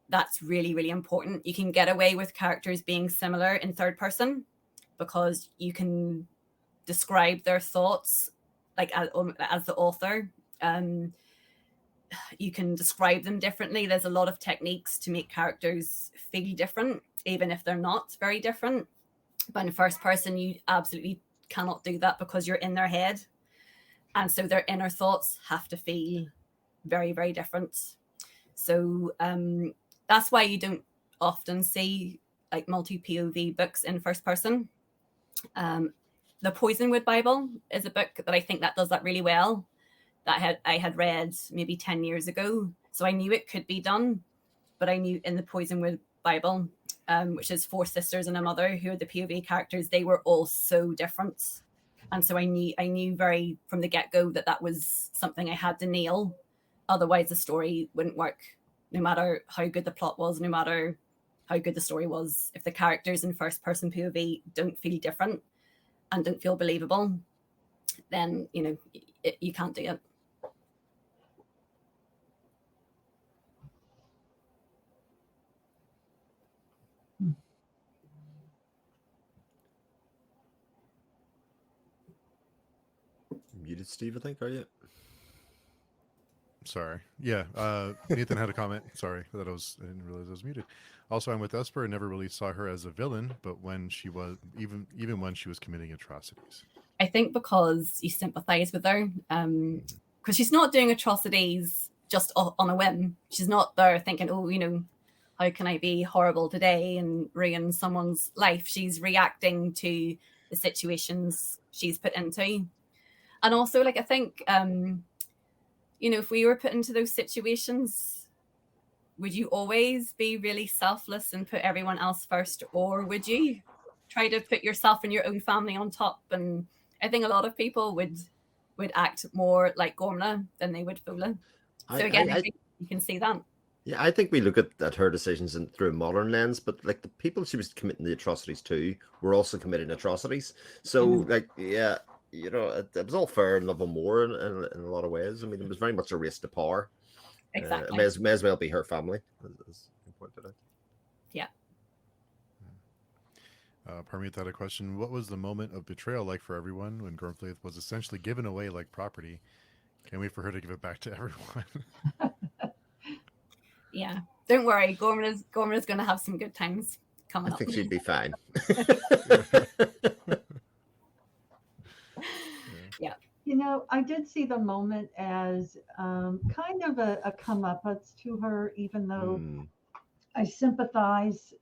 S2: that's really, really important. You can get away with characters being similar in third person because you can describe their thoughts like as the author. You can describe them differently. There's a lot of techniques to make characters feel different, even if they're not very different. But in first person, you absolutely cannot do that because you're in their head. And so their inner thoughts have to feel very, very different. So that's why you don't often see like multi-POV books in first person. The Poisonwood Bible is a book that I think that does that really well, that I had read maybe 10 years ago. So I knew it could be done, but I knew in the Poisonwood Bible, which is 4 sisters and a mother who are the POV characters, they were all so different. And so I knew very from the get-go that was something I had to nail. Otherwise the story wouldn't work, no matter how good the plot was, no matter how good the story was. If the characters in first person POV don't feel different and don't feel believable, then you can't do it.
S3: Muted, Steve, I think, are you?
S1: Sorry. Yeah. Nathan had a comment. Sorry. I didn't realize I was muted. Also, I'm with Esper and never really saw her as a villain, but when she was, even when she was committing atrocities.
S2: I think because you sympathize with her, because she's not doing atrocities just on a whim. She's not there thinking, how can I be horrible today and ruin someone's life? She's reacting to the situations she's put into. And also, like, I think, if we were put into those situations, would you always be really selfless and put everyone else first? Or would you try to put yourself and your own family on top? And I think a lot of people would act more like Gormla than they would Fola. So again, I think you can see that.
S3: Yeah, I think we look at her decisions through a modern lens, but like the people she was committing the atrocities to were also committing atrocities. So it was all fair and love and war in a lot of ways. I mean, it was very much a race to power.
S2: Exactly.
S3: It may as well be her family, as you pointed out.
S2: Yeah.
S1: Parmeet had a question. What was the moment of betrayal like for everyone when Gormflaith was essentially given away like property? Can't wait for her to give it back to everyone.
S2: Yeah, don't worry, Gorman is going to have some good times coming
S3: I
S2: up.
S3: think she'd be fine.
S2: Yeah.
S4: You know, I did see the moment as kind of a comeuppance to her, even though
S3: Mm,
S4: I sympathize,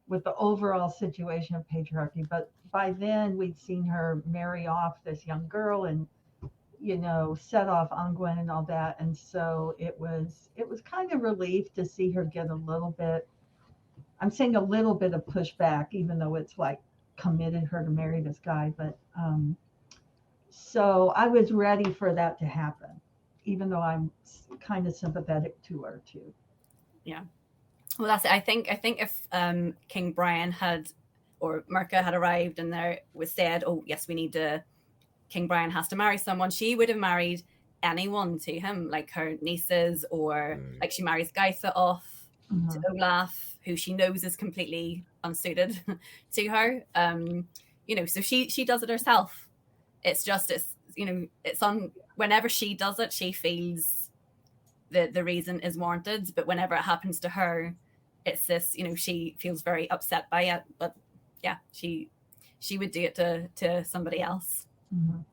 S4: with the overall situation of patriarchy. But by then, we'd seen her marry off this young girl and set off Angwen and all that, and so it was kind of relief to see her get a little bit. I'm saying a little bit of pushback, even though it's like committed her to marry this guy, but so I was ready for that to happen, even though I'm kind of sympathetic to her too.
S2: Yeah. Well, that's it. I think if King Brian had or Merca had arrived and there was said, "Oh yes, we need to," King Brian has to marry someone, she would have married anyone to him, like her nieces, or like she marries Gaitha off to Olaf, who she knows is completely unsuited to her. So she does it herself. It's on whenever she does it, she feels the reason is warranted, but whenever it happens to her, it's this, she feels very upset by it. But yeah, she would do it to somebody else.
S4: Mhm.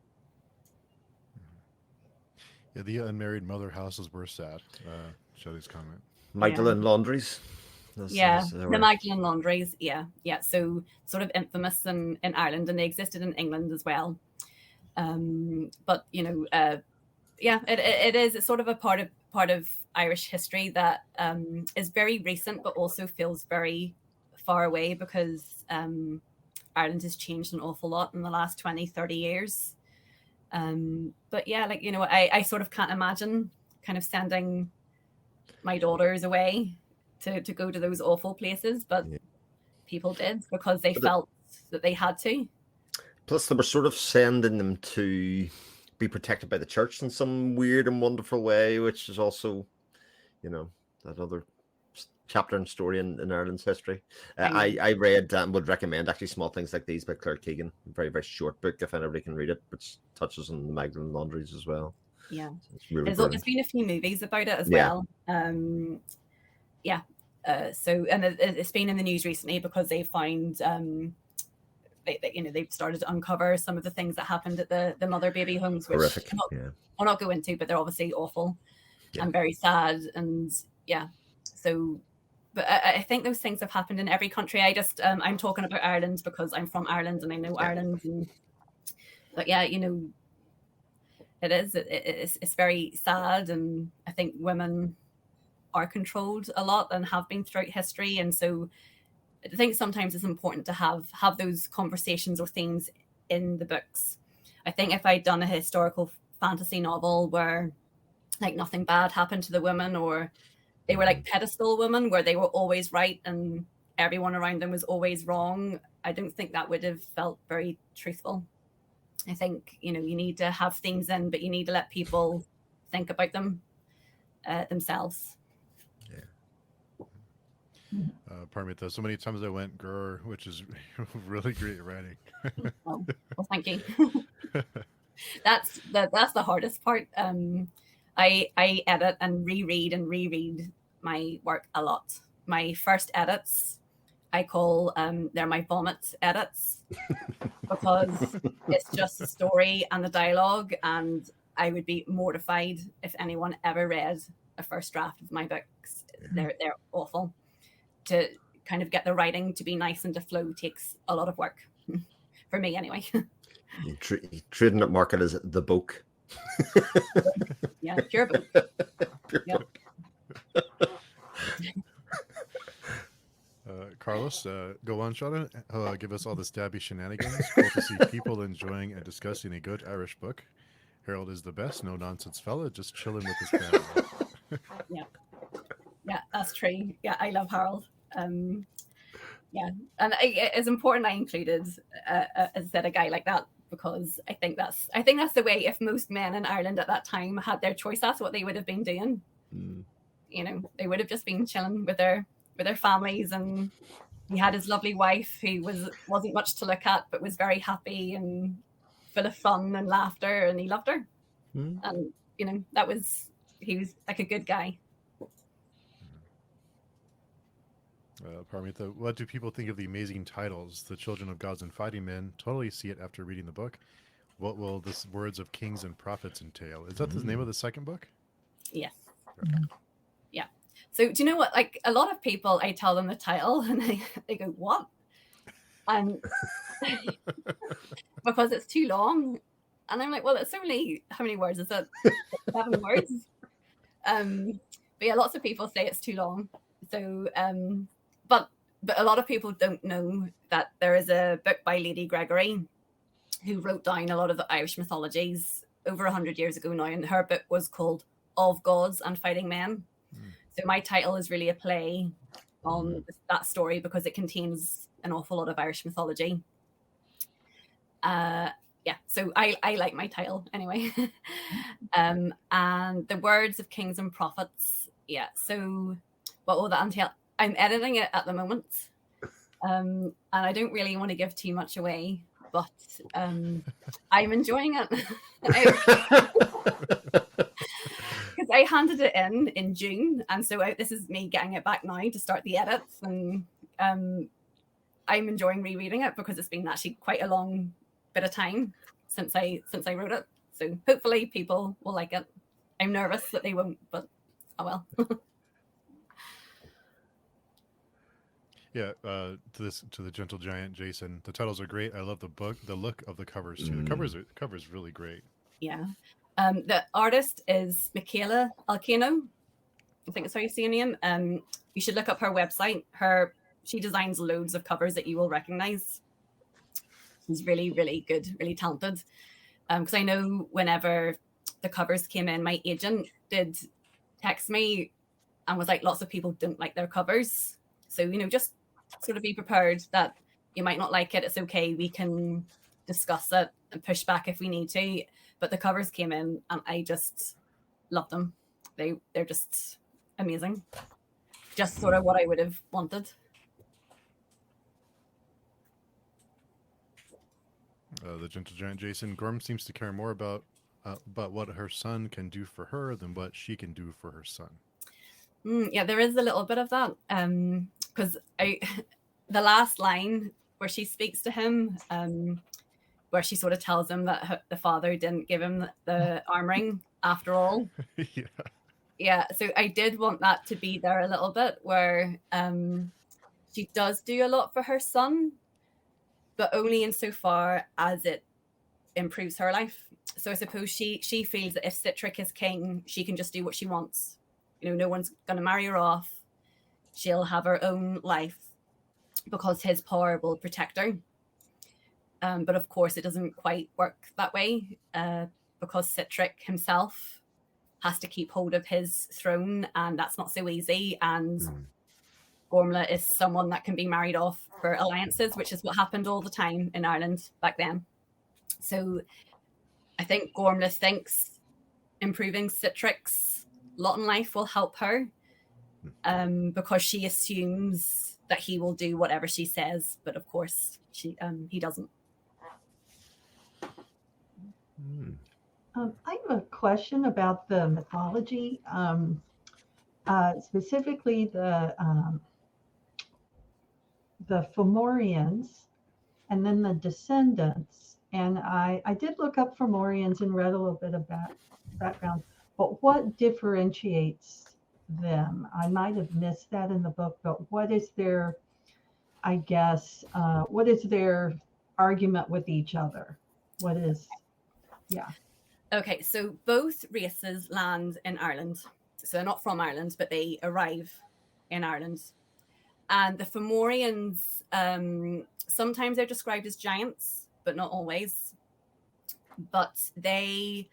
S1: Yeah, the unmarried mother houses were sad. Shelley's comment.
S3: Magdalene Laundries.
S2: The Magdalene Laundries. Yeah. So sort of infamous in Ireland, and they existed in England as well. But it is. It's sort of a part of Irish history that is very recent, but also feels very far away because Ireland has changed an awful lot in the last 20, 30 years. But yeah, I sort of can't imagine kind of sending my daughters away to go to those awful places, but people did because they felt that they had to.
S3: Plus, they were sort of sending them to be protected by the church in some weird and wonderful way, which is also, that other chapter and story in Ireland's history. I read and would recommend actually Small Things Like These by Claire Keegan. A very, very short book if anybody can read it, which touches on the Magdalene Laundries as well.
S2: Yeah.
S3: So it's really
S2: There's been a few movies about it as well. It's been in the news recently because they found they've started to uncover some of the things that happened at the mother baby homes, which
S3: horrific.
S2: I'll not go into, but they're obviously awful and very sad. And but I think those things have happened in every country. I'm talking about Ireland because I'm from Ireland and I know Ireland. But yeah, it is. It's very sad, and I think women are controlled a lot and have been throughout history, and so I think sometimes it's important to have those conversations or themes in the books. I think if I'd done a historical fantasy novel where like nothing bad happened to the women, or they were like pedestal women where they were always right and everyone around them was always wrong, I don't think that would have felt very truthful. I think, you need to have themes in, but you need to let people think about them themselves.
S1: Pardon me, so many times I went grr, which is really great writing.
S2: Well, thank you. That's the hardest part. I edit and reread my work a lot. My first edits, I call they're my vomit edits because it's just the story and the dialogue, and I would be mortified if anyone ever read a first draft of my books. They're awful. To kind of get the writing to be nice and to flow takes a lot of work for me anyway.
S3: You trading at market as the book.
S2: Yeah, pure book. Yep.
S1: Carlos, go on, Shauna. Give us all the stabby shenanigans. Cool to see people enjoying and discussing a good Irish book. Harold is the best, no nonsense fella, just chilling with his family.
S2: Yeah, that's true. Yeah, I love Harold. And it's important I included, as I said, a guy like that because I think that's the way. If most men in Ireland at that time had their choice, that's what they would have been doing. They would have just been chilling with their families and he had his lovely wife who wasn't much to look at, but was very happy and full of fun and laughter, and he loved her.
S3: Hmm.
S2: And he was like a good guy.
S1: Parmitha, what do people think of the amazing titles, The Children of Gods and Fighting Men? Totally see it after reading the book. What will this Words of Kings and Prophets entail? Is that the name of the second book?
S2: Yes.
S1: Okay.
S2: Yeah. So do you know what? Like a lot of people, I tell them the title and they go, what? And because it's too long. And I'm like, well, it's only, how many words is it? 7 words. But yeah, lots of people say it's too long. So, but a lot of people don't know that there is a book by Lady Gregory who wrote down a lot of the Irish mythologies over 100 years ago now, and her book was called Of Gods and Fighting Men. So my title is really a play on that story because it contains an awful lot of Irish mythology. Yeah, so I like my title anyway. And the Words of Kings and Prophets. Yeah, so what will that entail? I'm editing it at the moment, and I don't really want to give too much away, but I'm enjoying it. Because I handed it in June, and so this is me getting it back now to start the edits, and I'm enjoying rereading it because it's been actually quite a long bit of time since I wrote it. So hopefully people will like it. I'm nervous that they won't, but oh well.
S1: Yeah, to the Gentle Giant, Jason. The titles are great. I love the book, the look of the covers too. The cover's really great.
S2: Yeah. The artist is Michaela Alcano. I think that's how you say her name. You should look up her website. She designs loads of covers that you will recognize. She's really, really good, really talented. Because I know whenever the covers came in, my agent did text me and was like, lots of people don't like their covers. So, just sort of be prepared that you might not like it. It's okay. We can discuss it and push back if we need to. But the covers came in and I just love them. They're just amazing. Just sort of what I would have wanted.
S1: The Gentle Giant, Jason. Gorm seems to care more about what her son can do for her than what she can do for her son.
S2: Yeah, there is a little bit of that. Because the last line where she speaks to him, where she sort of tells him that the father didn't give him the arm ring after all.
S1: Yeah.
S2: Yeah, so I did want that to be there a little bit, where she does do a lot for her son, but only insofar as it improves her life. So I suppose she feels that if Citric is king, she can just do what she wants. No one's going to marry her off. She'll have her own life because his power will protect her. But of course, it doesn't quite work that way because Citric himself has to keep hold of his throne, and that's not so easy. And Gormla is someone that can be married off for alliances, which is what happened all the time in Ireland back then. So I think Gormla thinks improving Citric's lot in life will help her because she assumes that he will do whatever she says, but of course he doesn't.
S4: I have a question about the mythology, specifically the Fomorians and then the descendants. And I did look up Fomorians and read a little bit of background, but what differentiates them? I might have missed that in the book, but what is their, what is their argument with each other? What is, yeah.
S2: Okay, so both races land in Ireland. So they're not from Ireland, but they arrive in Ireland. And the Fomorians, sometimes they're described as giants, but not always. But they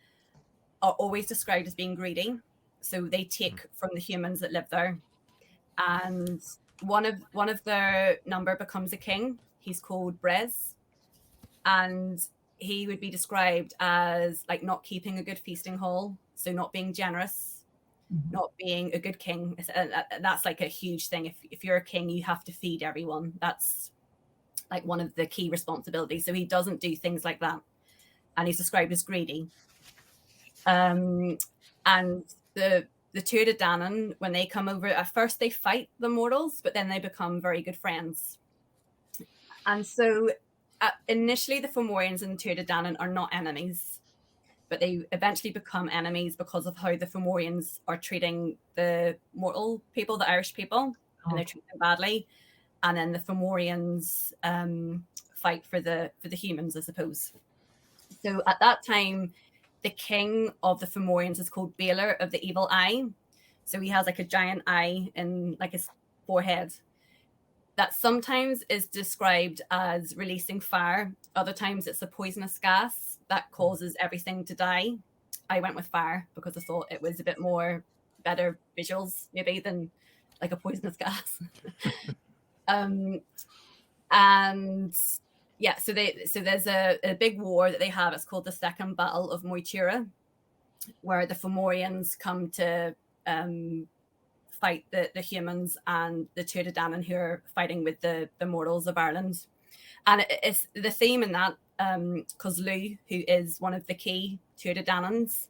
S2: are always described as being greedy. So they take from the humans that live there. And one of their number becomes a king. He's called Brez. And he would be described as like not keeping a good feasting hall, so not being generous. not being a good king. That's like a huge thing. If you're a king, you have to feed everyone. That's like one of the key responsibilities. So he doesn't do things like that, and he's described as greedy. And the Tuatha Danann, when they come over, at first they fight the mortals, but then they become very good friends. And so initially the Fomorians and the Tuatha Danann are not enemies, but they eventually become enemies because of how the Fomorians are treating the mortal people, the Irish people, and they treat them badly. And then the Fomorians fight for the humans, I suppose. So at that time, the king of the Fomorians is called Baelor of the Evil Eye. So he has like a giant eye in like his forehead that sometimes is described as releasing fire. Other times it's a poisonous gas that causes everything to die. I went with fire because I thought it was a bit more better visuals maybe than like a poisonous gas. And yeah, so there's a big war that they have. It's called the Second Battle of Moytura, where the Fomorians come to fight the humans and the Tuatha Danann, who are fighting with the mortals of Ireland. And it's the theme in that, because Lugh, who is one of the key Tuatha Dananns,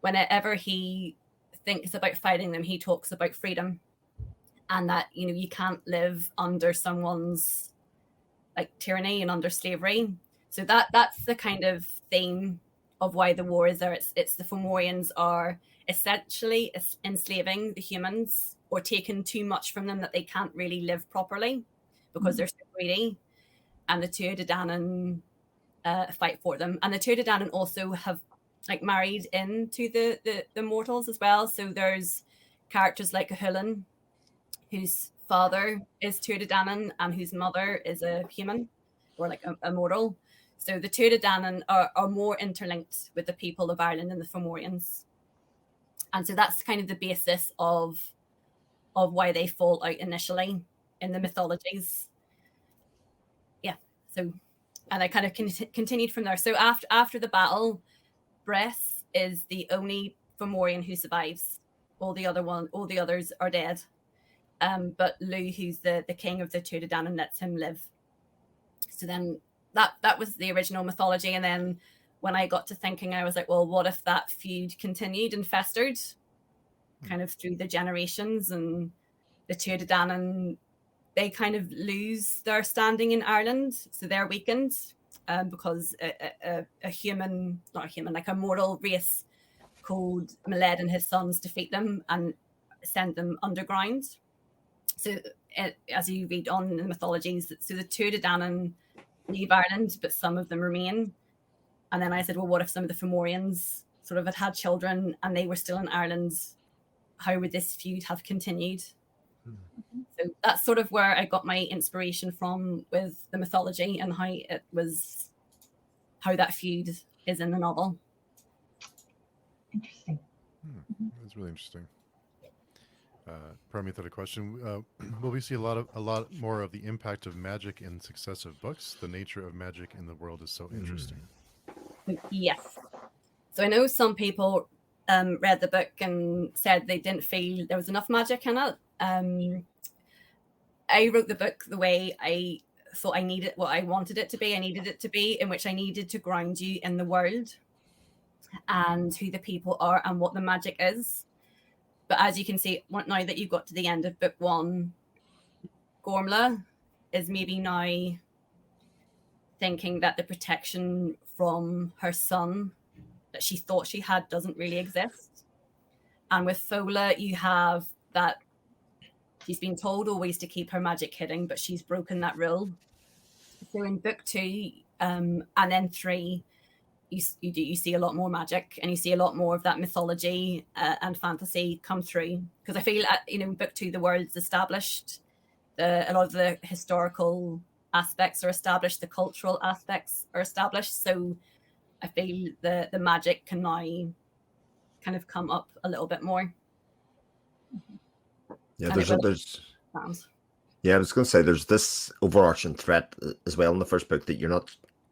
S2: whenever he thinks about fighting them, he talks about freedom, and that, you know, you can't live under someone's like tyranny and under slavery. So that's the kind of theme of why the war is there. It's the Fomorians are essentially enslaving the humans, or taking too much from them that they can't really live properly because they're so greedy. And the Tuatha Danann fight for them. And the Tuatha Danann also have like married into the mortals as well. So there's characters like Cuchulainn, whose father is Tuatha Danann and whose mother is a human, or like a mortal. So the Tuatha Danann are more interlinked with the people of Ireland than the Fomorians. And so that's kind of the basis of why they fall out initially in the mythologies. Yeah. So, and I kind of continued from there. So after the battle, Bress is the only Fomorian who survives. All the others are dead. But Lugh, who's the king of the Tuatha Danann, lets him live. So then that was the original mythology. And then when I got to thinking, I was like, well, what if that feud continued and festered kind of through the generations, and the Tuatha Danann, they kind of lose their standing in Ireland. So they're weakened because a mortal race called Maled and his sons defeat them and send them underground. So as you read on in the mythologies, so the Tuatha Danann leave Ireland, but some of them remain. And then I said, well, what if some of the Fomorians sort of had children and they were still in Ireland? How would this feud have continued? So that's sort of where I got my inspiration from with the mythology, and how that feud is in the novel.
S4: Interesting.
S1: That's really interesting. Pardon me for the question. Will we see a lot more of the impact of magic in successive books? The nature of magic in the world is so interesting.
S2: Yes. So I know some people read the book and said they didn't feel there was enough magic in it. I wrote the book the way I thought I needed, what I wanted it to be. I needed it to be, in which I needed to ground you in the world and who the people are and what the magic is. But as you can see, now that you've got to the end of book one, Gormla is maybe now thinking that the protection from her son that she thought she had doesn't really exist. And with Fola, you have that she's been told always to keep her magic hidden, but she's broken that rule. So in book two and then three, you see a lot more magic, and you see a lot more of that mythology and fantasy come through. Because I feel, in book two, the world's established, a lot of the historical aspects are established, the cultural aspects are established. So I feel the magic can now kind of come up a little bit more.
S3: Yeah,
S2: And
S3: there's yeah, I was going to say there's this overarching threat as well in the first book that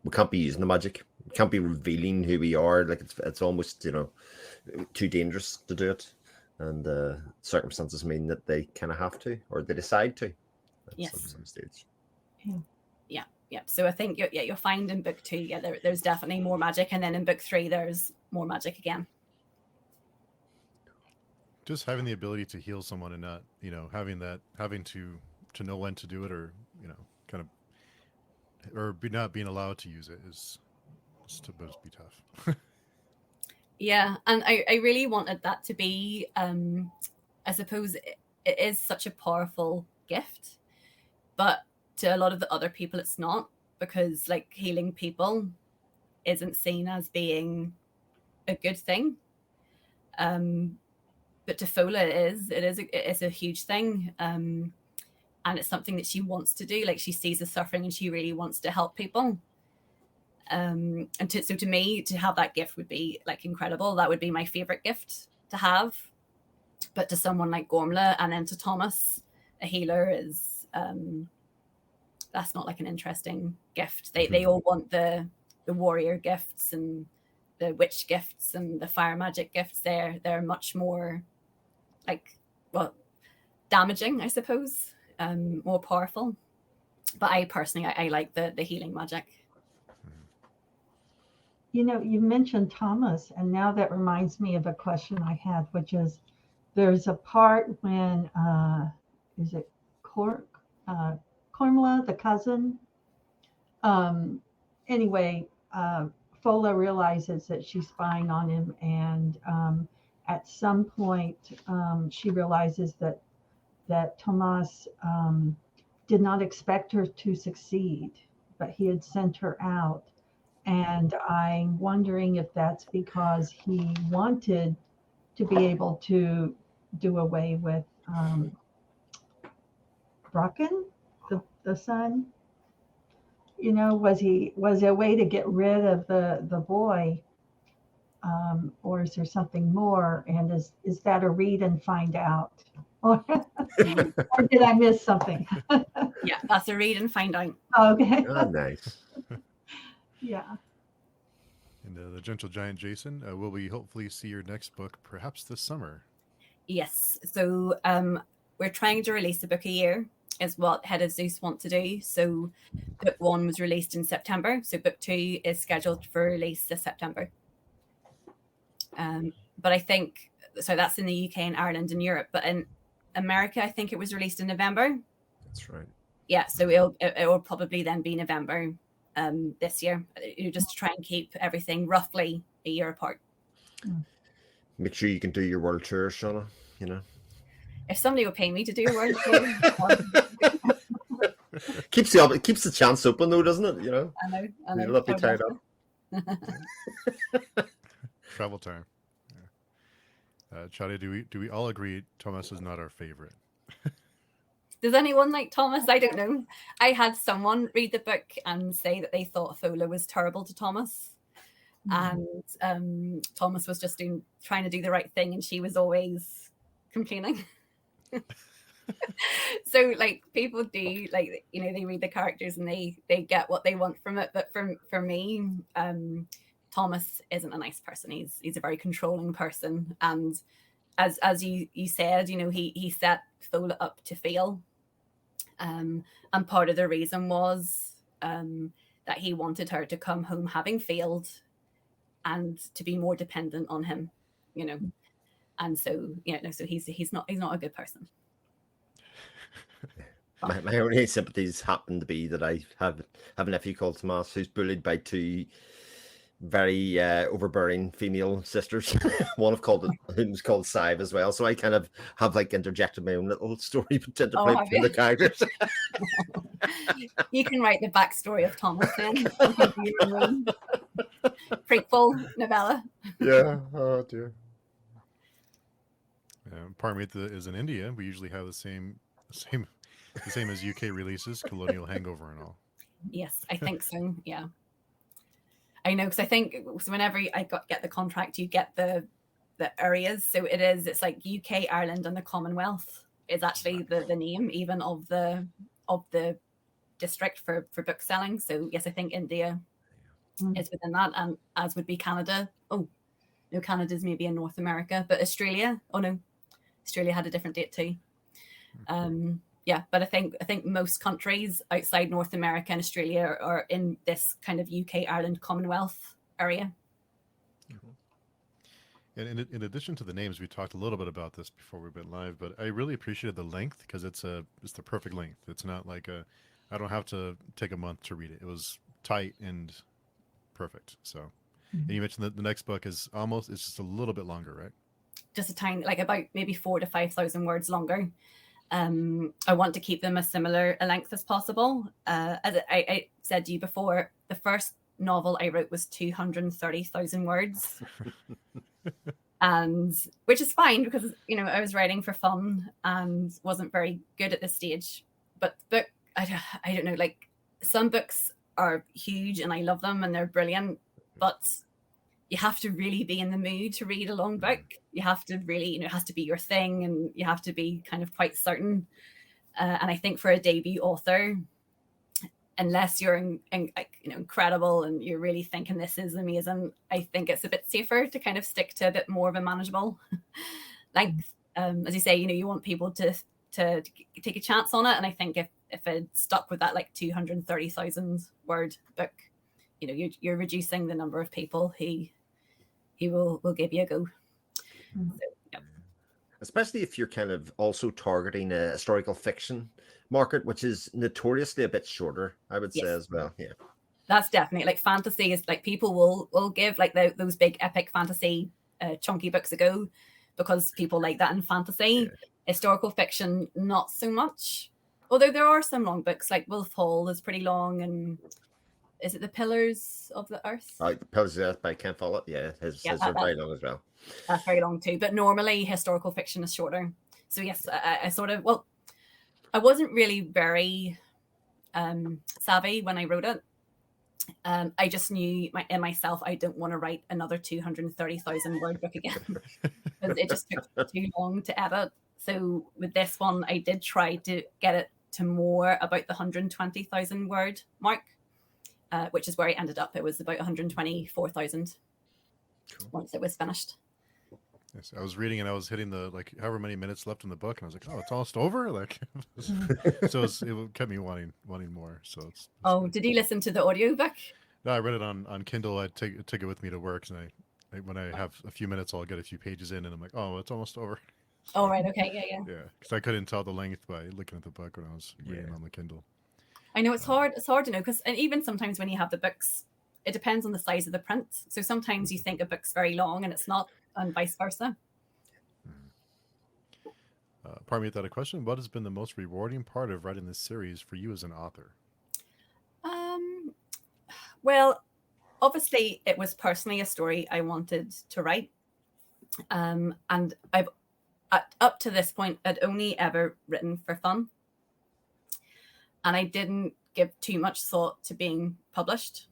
S3: we can't be using the magic. We can't be revealing who we are. Like it's almost, too dangerous to do it. and circumstances mean that they kind of have to, or they decide to at
S2: Yes.
S3: some stage.
S2: Yeah. So I think you'll find in book 2, there's definitely more magic, and then in book 3 there's more magic again.
S1: Just having the ability to heal someone and not, having to know when to do it, or kind of, or not being allowed to use it is supposed to be tough.
S2: Yeah, and I really wanted that to be, I suppose it is such a powerful gift, but to a lot of the other people it's not, because like healing people isn't seen as being a good thing. But to Fola it's a huge thing. And it's something that she wants to do. Like, she sees the suffering and she really wants to help people. And so to me, to have that gift would be like incredible. That would be my favorite gift to have. But to someone like Gormla and then to Thomas, a healer is that's not like an interesting gift. They all want the warrior gifts and the witch gifts and the fire magic gifts. They're much more like, well, damaging, I suppose, more powerful. But I personally, I like the healing magic.
S4: You mentioned Thomas, and now that reminds me of a question I had, which is, there's a part when, is it Cormla, the cousin? Anyway, Fola realizes that she's spying on him, and at some point, she realizes that Thomas did not expect her to succeed, but he had sent her out. And I'm wondering if that's because he wanted to be able to do away with Bracken, the son. Was it a way to get rid of the boy, or is there something more? And is that a read and find out, or did I miss something?
S2: Yeah, that's a read and find out.
S4: Okay.
S3: Oh, nice.
S4: Yeah.
S1: And the Gentle Giant Jason, will we hopefully see your next book perhaps this summer?
S2: Yes. So we're trying to release a book a year, is what Head of Zeus want to do. So book 1 was released in September. So book 2 is scheduled for release this September. But I think, so that's in the UK and Ireland and Europe, but in America, I think it was released in November.
S3: That's right.
S2: Yeah. So it will probably then be November this year, just to try and keep everything roughly a year apart.
S3: Make sure you can do your world tour, Shauna.
S2: If somebody will pay me to do a world tour,
S3: keeps the chance open, though, doesn't it?
S2: I know.
S3: You'll not be tied up.
S1: Travel time. Yeah. Chadi, do we all agree Thomas is not our favorite?
S2: Does anyone like Thomas? I don't know. I had someone read the book and say that they thought Fola was terrible to Thomas. And Thomas was just trying to do the right thing, and she was always complaining. So like, people do, like, they read the characters and they get what they want from it. But for me, Thomas isn't a nice person. He's a very controlling person, and as you said, he set Fola up to fail. And part of the reason was that he wanted her to come home having failed and to be more dependent on him, and so so he's not a good person.
S3: My only sympathies happen to be that I have a nephew called Tomas who's bullied by 2 very overbearing female sisters. One who's called Sive as well. So I kind of have like interjected my own little story to interpret the characters.
S2: You can write the backstory of Thomas then. Prequel novella.
S3: Yeah. Oh dear.
S1: Parmeet is in India. We usually have the same as UK releases, Colonial Hangover and all.
S2: Yes, I think so. Yeah. I know, because I think whenever I get the contract, you get the areas. So it's like UK, Ireland, and the Commonwealth is actually the name even of the district for book selling. So yes, I think India is within that, and as would be Canada. Oh no, Canada's maybe in North America, but Australia. Oh no, Australia had a different date too. Yeah, but I think most countries outside North America and Australia are in this kind of UK, Ireland, Commonwealth area.
S1: And in addition to the names, we talked a little bit about this before we went live, but I really appreciated the length because it's the perfect length. It's not like I don't have to take a month to read it. It was tight and perfect. So, and you mentioned that the next book is it's just a little bit longer, right?
S2: Just a tiny, like about maybe 4,000 to 5,000 words longer. I want to keep them as similar a length as possible. As I said to you before, the first novel I wrote was 230,000 words. And which is fine because, you know, I was writing for fun and wasn't very good at this stage. But the book, I don't know, like some books are huge and I love them and they're brilliant, but you have to really be in the mood to read a long book. You have to really, you know, it has to be your thing and you have to be kind of quite certain. And I think for a debut author, unless you're incredible and you're really thinking this is amazing, I think it's a bit safer to kind of stick to a bit more of a manageable length. As you say, you know, you want people to take a chance on it. And I think if I stuck with that like 230,000 word book, you know, you're reducing the number of people he will give you a go. So, yeah.
S3: Especially if you're kind of also targeting a historical fiction market, which is notoriously a bit shorter, I would say as well. Yeah,
S2: that's definitely like fantasy is like people will give like those big epic fantasy chunky books a go because people like that in fantasy. Historical fiction, not so much. Although there are some long books, like Wolf Hall is pretty long, and is it The Pillars of the Earth?
S3: The Pillars of the Earth by Ken Follett. Yeah, his are very long as well.
S2: That's very long too. But normally historical fiction is shorter. So yes, I sort of, well, I wasn't really very savvy when I wrote it. I just knew in myself I don't want to write another 230,000 word book again because it just took too long to edit. So with this one, I did try to get it to more about the 120,000 word mark, which is where I ended up. It was about 124,000 once it was finished.
S1: Yes, I was reading and I was hitting the like however many minutes left in the book, and I was like, "Oh, it's almost over!" Like, so it kept me wanting more. So it's
S2: did you listen to the audiobook?
S1: No, I read it on Kindle. I took it with me to work, and I when I have a few minutes, I'll get a few pages in, and I'm like, "Oh, it's almost over."
S2: So, right, okay, yeah.
S1: Yeah, because I couldn't tell the length by looking at the book when I was reading on the Kindle.
S2: I know it's hard. It's hard to know because, and even sometimes when you have the books, it depends on the size of the print. So sometimes you think a book's very long and it's not, and vice versa.
S1: Pardon me without a question. What has been the most rewarding part of writing this series for you as an author?
S2: Well, obviously, it was personally a story I wanted to write, and I've up to this point I'd only ever written for fun, and I didn't give too much thought to being published.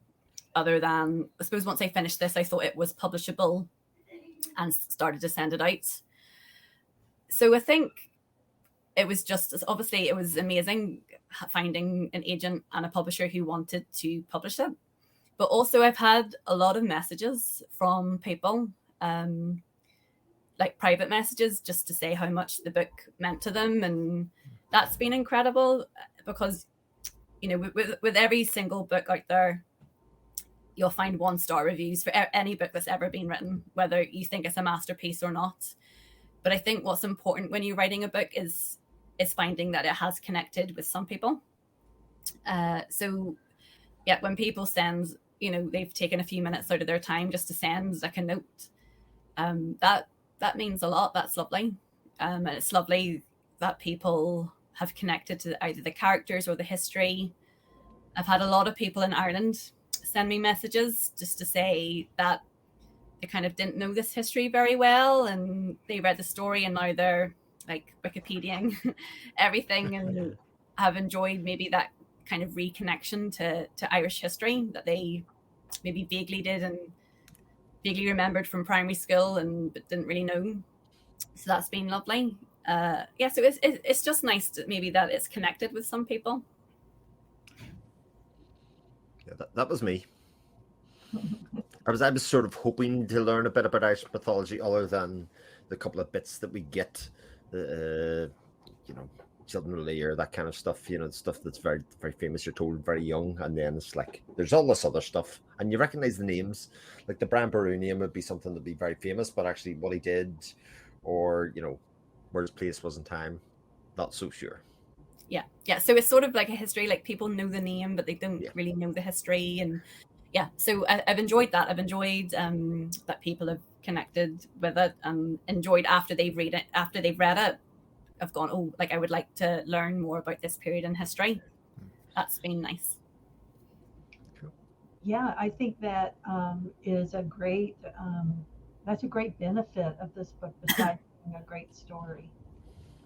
S2: Other than, I suppose, once I finished this, I thought it was publishable and started to send it out. So I think it was just, obviously, it was amazing finding an agent and a publisher who wanted to publish it. But also I've had a lot of messages from people, like private messages, just to say how much the book meant to them. And that's been incredible because, you know, with every single book out there, you'll find 1-star reviews for any book that's ever been written, whether you think it's a masterpiece or not. But I think what's important when you're writing a book is finding that it has connected with some people. So yeah, when people send, you know, they've taken a few minutes out of their time just to send like a note, that means a lot. That's lovely. And it's lovely that people have connected to either the characters or the history. I've had a lot of people in Ireland send me messages just to say that they kind of didn't know this history very well and they read the story and now they're like Wikipediaing everything and have enjoyed maybe that kind of reconnection to Irish history that they maybe vaguely did and vaguely remembered from primary school and but didn't really know. So that's been lovely. So it's just nice to, maybe that it's connected with some people.
S3: Yeah, that was me. I was sort of hoping to learn a bit about Irish mythology other than the couple of bits that we get you know, Children of Lear, that kind of stuff, you know, stuff that's very, very famous. You're told very young, and then it's like there's all this other stuff, and you recognize the names. Like the Bran Baru name would be something that'd be very famous, but actually what he did, or you know, where his place was in time, not so sure.
S2: Yeah. So it's sort of like a history. Like people know the name, but they don't
S3: Yeah.
S2: really know the history. And yeah, so I've enjoyed that. I've enjoyed that people have connected with it, and enjoyed after they've read it. After they've read it, I've gone, oh, like I would like to learn more about this period in history. That's been nice.
S4: Yeah, I think that is a great, that's a great benefit of this book, besides being a great story.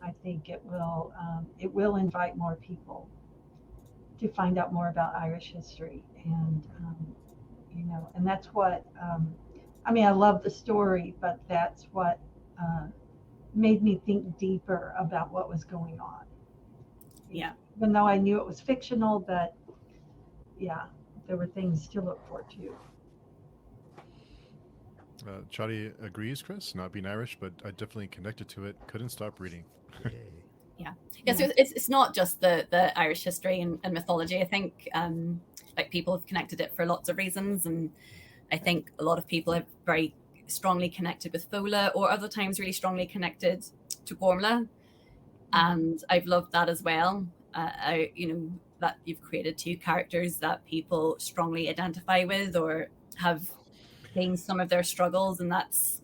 S4: I think it will invite more people to find out more about Irish history. And, you know, and that's what, I mean, I love the story, but that's what made me think deeper about what was going on.
S2: Yeah.
S4: Even though I knew it was fictional, but yeah, there were things to look for too.
S1: Chadi agrees, Chris, not being Irish, but I definitely connected to it. Couldn't stop reading.
S2: Yeah, so it's not just the Irish history and mythology. I think like people have connected it for lots of reasons, and I think a lot of people have very strongly connected with Fola, or other times really strongly connected to Gormla, and I've loved that as well. You know, that you've created two characters that people strongly identify with or have seen some of their struggles, and that's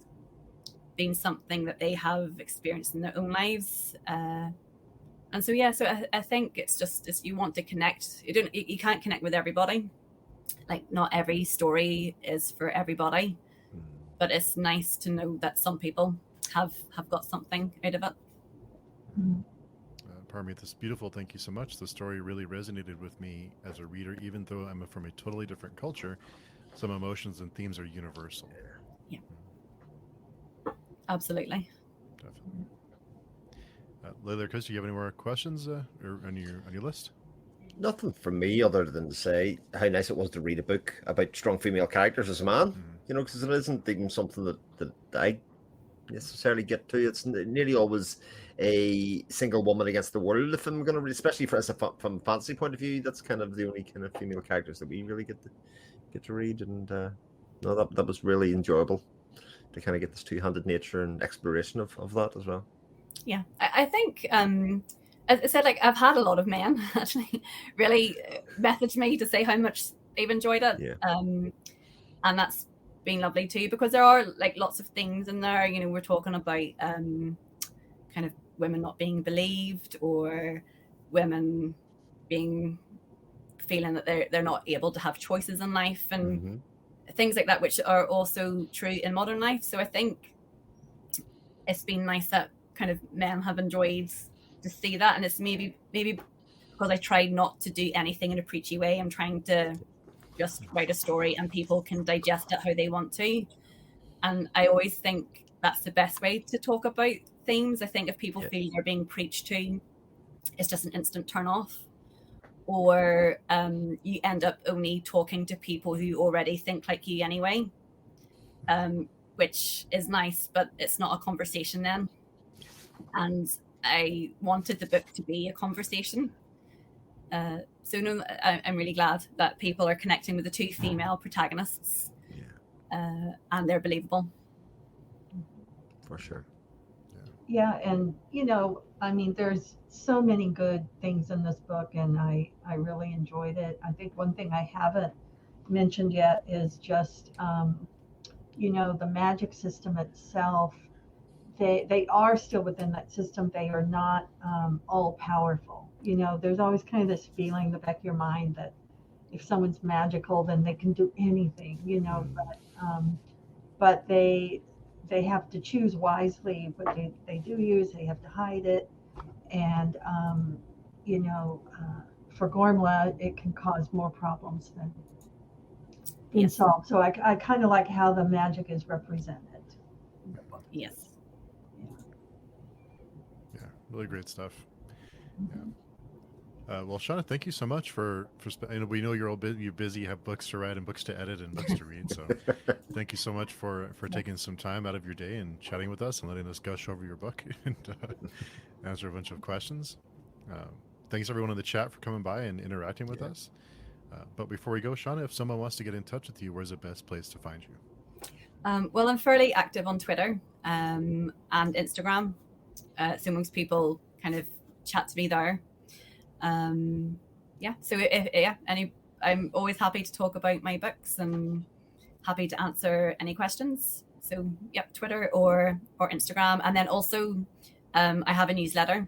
S2: been something that they have experienced in their own lives. And so yeah, so I think it's just you want to connect. You can't connect with everybody. Like not every story is for everybody, but it's nice to know that some people have got something out of it.
S1: Pardon me, this beautiful. Thank you so much. The story really resonated with me as a reader, even though I'm from a totally different culture. Some emotions and themes are universal.
S2: Yeah, absolutely.
S1: Definitely. Layla, Chris, do you have any more questions or on your list?
S3: Nothing from me other than to say how nice it was to read a book about strong female characters as a man. You know, because it isn't even something that I necessarily get to. It's nearly always a single woman against the world. If I'm going to read, especially from a fantasy point of view, that's kind of the only kind of female characters that we really get to read. And no, that was really enjoyable to kind of get this two-handed nature and exploration of that as well.
S2: Yeah, I think as I said, like I've had a lot of men actually really message me to say how much they've enjoyed it.
S3: Yeah.
S2: And that's been lovely too, because there are like lots of things in there. You know, we're talking about kind of women not being believed, or women feeling that they're not able to have choices in life, and things like that, which are also true in modern life. So I think it's been nice that kind of men have enjoyed to see that, and it's maybe because I tried not to do anything in a preachy way. I'm trying to just write a story and people can digest it how they want to, and I always think that's the best way to talk about themes. I think if people feel they're being preached to, it's just an instant turn off, or you end up only talking to people who already think like you anyway, which is nice, but it's not a conversation then. And I wanted the book to be a conversation. So no, I'm really glad that people are connecting with the two female protagonists, and they're believable.
S3: For sure.
S4: Yeah, and you know, I mean, there's so many good things in this book, and I really enjoyed it. I think one thing I haven't mentioned yet is just, you know, the magic system itself. They are still within that system. They are not all powerful. You know, there's always kind of this feeling in the back of your mind that if someone's magical, then they can do anything. You know, but they have to choose wisely what they do use. They have to hide it, and you know, for Gormla, it can cause more problems than being solved. So I kind of like how the magic is represented.
S2: Yes.
S1: Yeah, really great stuff. Well, Shauna, thank you so much we know you're all you're busy, you have books to write and books to edit and books to read. So thank you so much for taking some time out of your day and chatting with us and letting us gush over your book and answer a bunch of questions. Thanks everyone in the chat for coming by and interacting with us. But before we go, Shauna, if someone wants to get in touch with you, where's the best place to find you?
S2: Well, I'm fairly active on Twitter and Instagram. So most people kind of chat to me there. So I'm always happy to talk about my books and happy to answer any questions. So Twitter or Instagram. And then also I have a newsletter,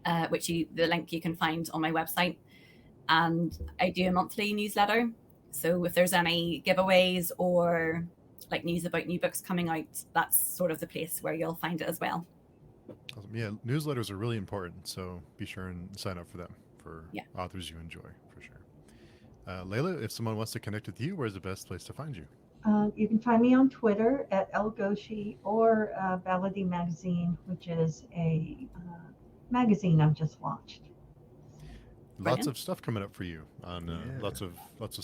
S2: the link you can find on my website. And I do a monthly newsletter. So if there's any giveaways or like news about new books coming out, that's sort of the place where you'll find it as well.
S1: Awesome. Yeah, newsletters are really important, so be sure and sign up for them for authors you enjoy, for sure. Layla, if someone wants to connect with you, where's the best place to find you?
S4: You can find me on Twitter at @lgoshi or Baladi Magazine, which is a magazine I've just launched.
S1: Lots of stuff coming up for you on lots of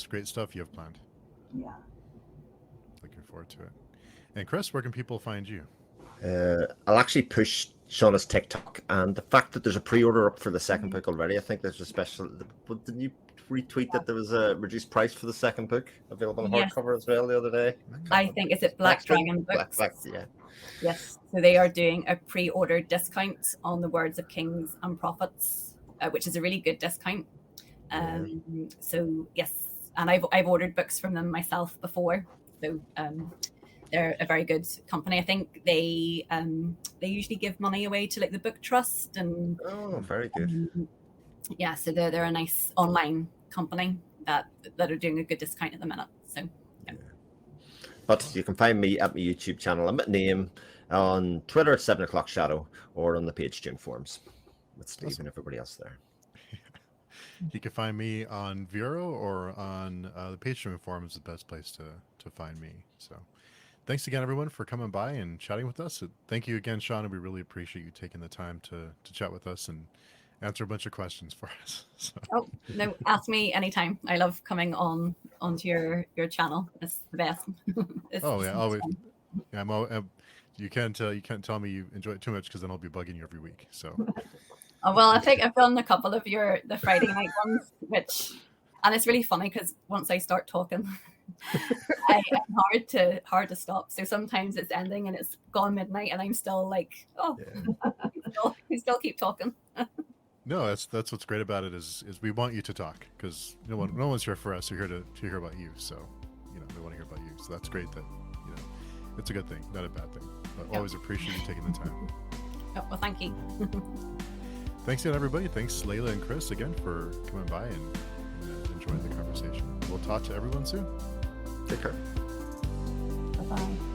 S1: great stuff you have planned.
S4: Yeah.
S1: Looking forward to it. And Chris, where can people find you?
S3: I'll actually push Shauna's TikTok, and the fact that there's a pre-order up for the second book already. I think there's a special. Didn't you retweet that there was a reduced price for the second book available on hardcover as well the other day?
S2: I think it's Black Dragon Books.
S3: Black, yeah.
S2: Yes, so they are doing a pre-order discount on the Words of Kings and Prophets, which is a really good discount. So yes, and I've ordered books from them myself before. So they're a very good company. I think they usually give money away to like the book trust and
S3: very good.
S2: So they're a nice online company that are doing a good discount at the minute. So
S3: But you can find me at my YouTube channel. I'm at name on Twitter at 7 o'clock shadow or on the Page Tune forums with Steve and everybody else there.
S1: You can find me on Vero or on the Patreon forum is the best place to find me. So thanks again, everyone, for coming by and chatting with us. Thank you again, Shauna. We really appreciate you taking the time to chat with us and answer a bunch of questions for us. So.
S2: Oh, no, ask me anytime. I love coming onto your channel. It's the best.
S1: Always. Yeah, you can't tell me you enjoy it too much because then I'll be bugging you every week. So.
S2: Well, I think I've done a couple of the Friday night ones, and it's really funny because once I start talking, it's hard to stop. So sometimes it's ending and it's gone midnight, and I'm still like, we still keep talking.
S1: No, that's what's great about it is we want you to talk because no one's here for us. We're here to hear about you. So we want to hear about you. So that's great that it's a good thing, not a bad thing. But always appreciate you taking the time.
S2: Oh, well, thank you.
S1: Thanks again, everybody. Thanks, Layla and Chris, again for coming by and enjoying the conversation. We'll talk to everyone soon.
S3: Take care.
S4: Bye-bye.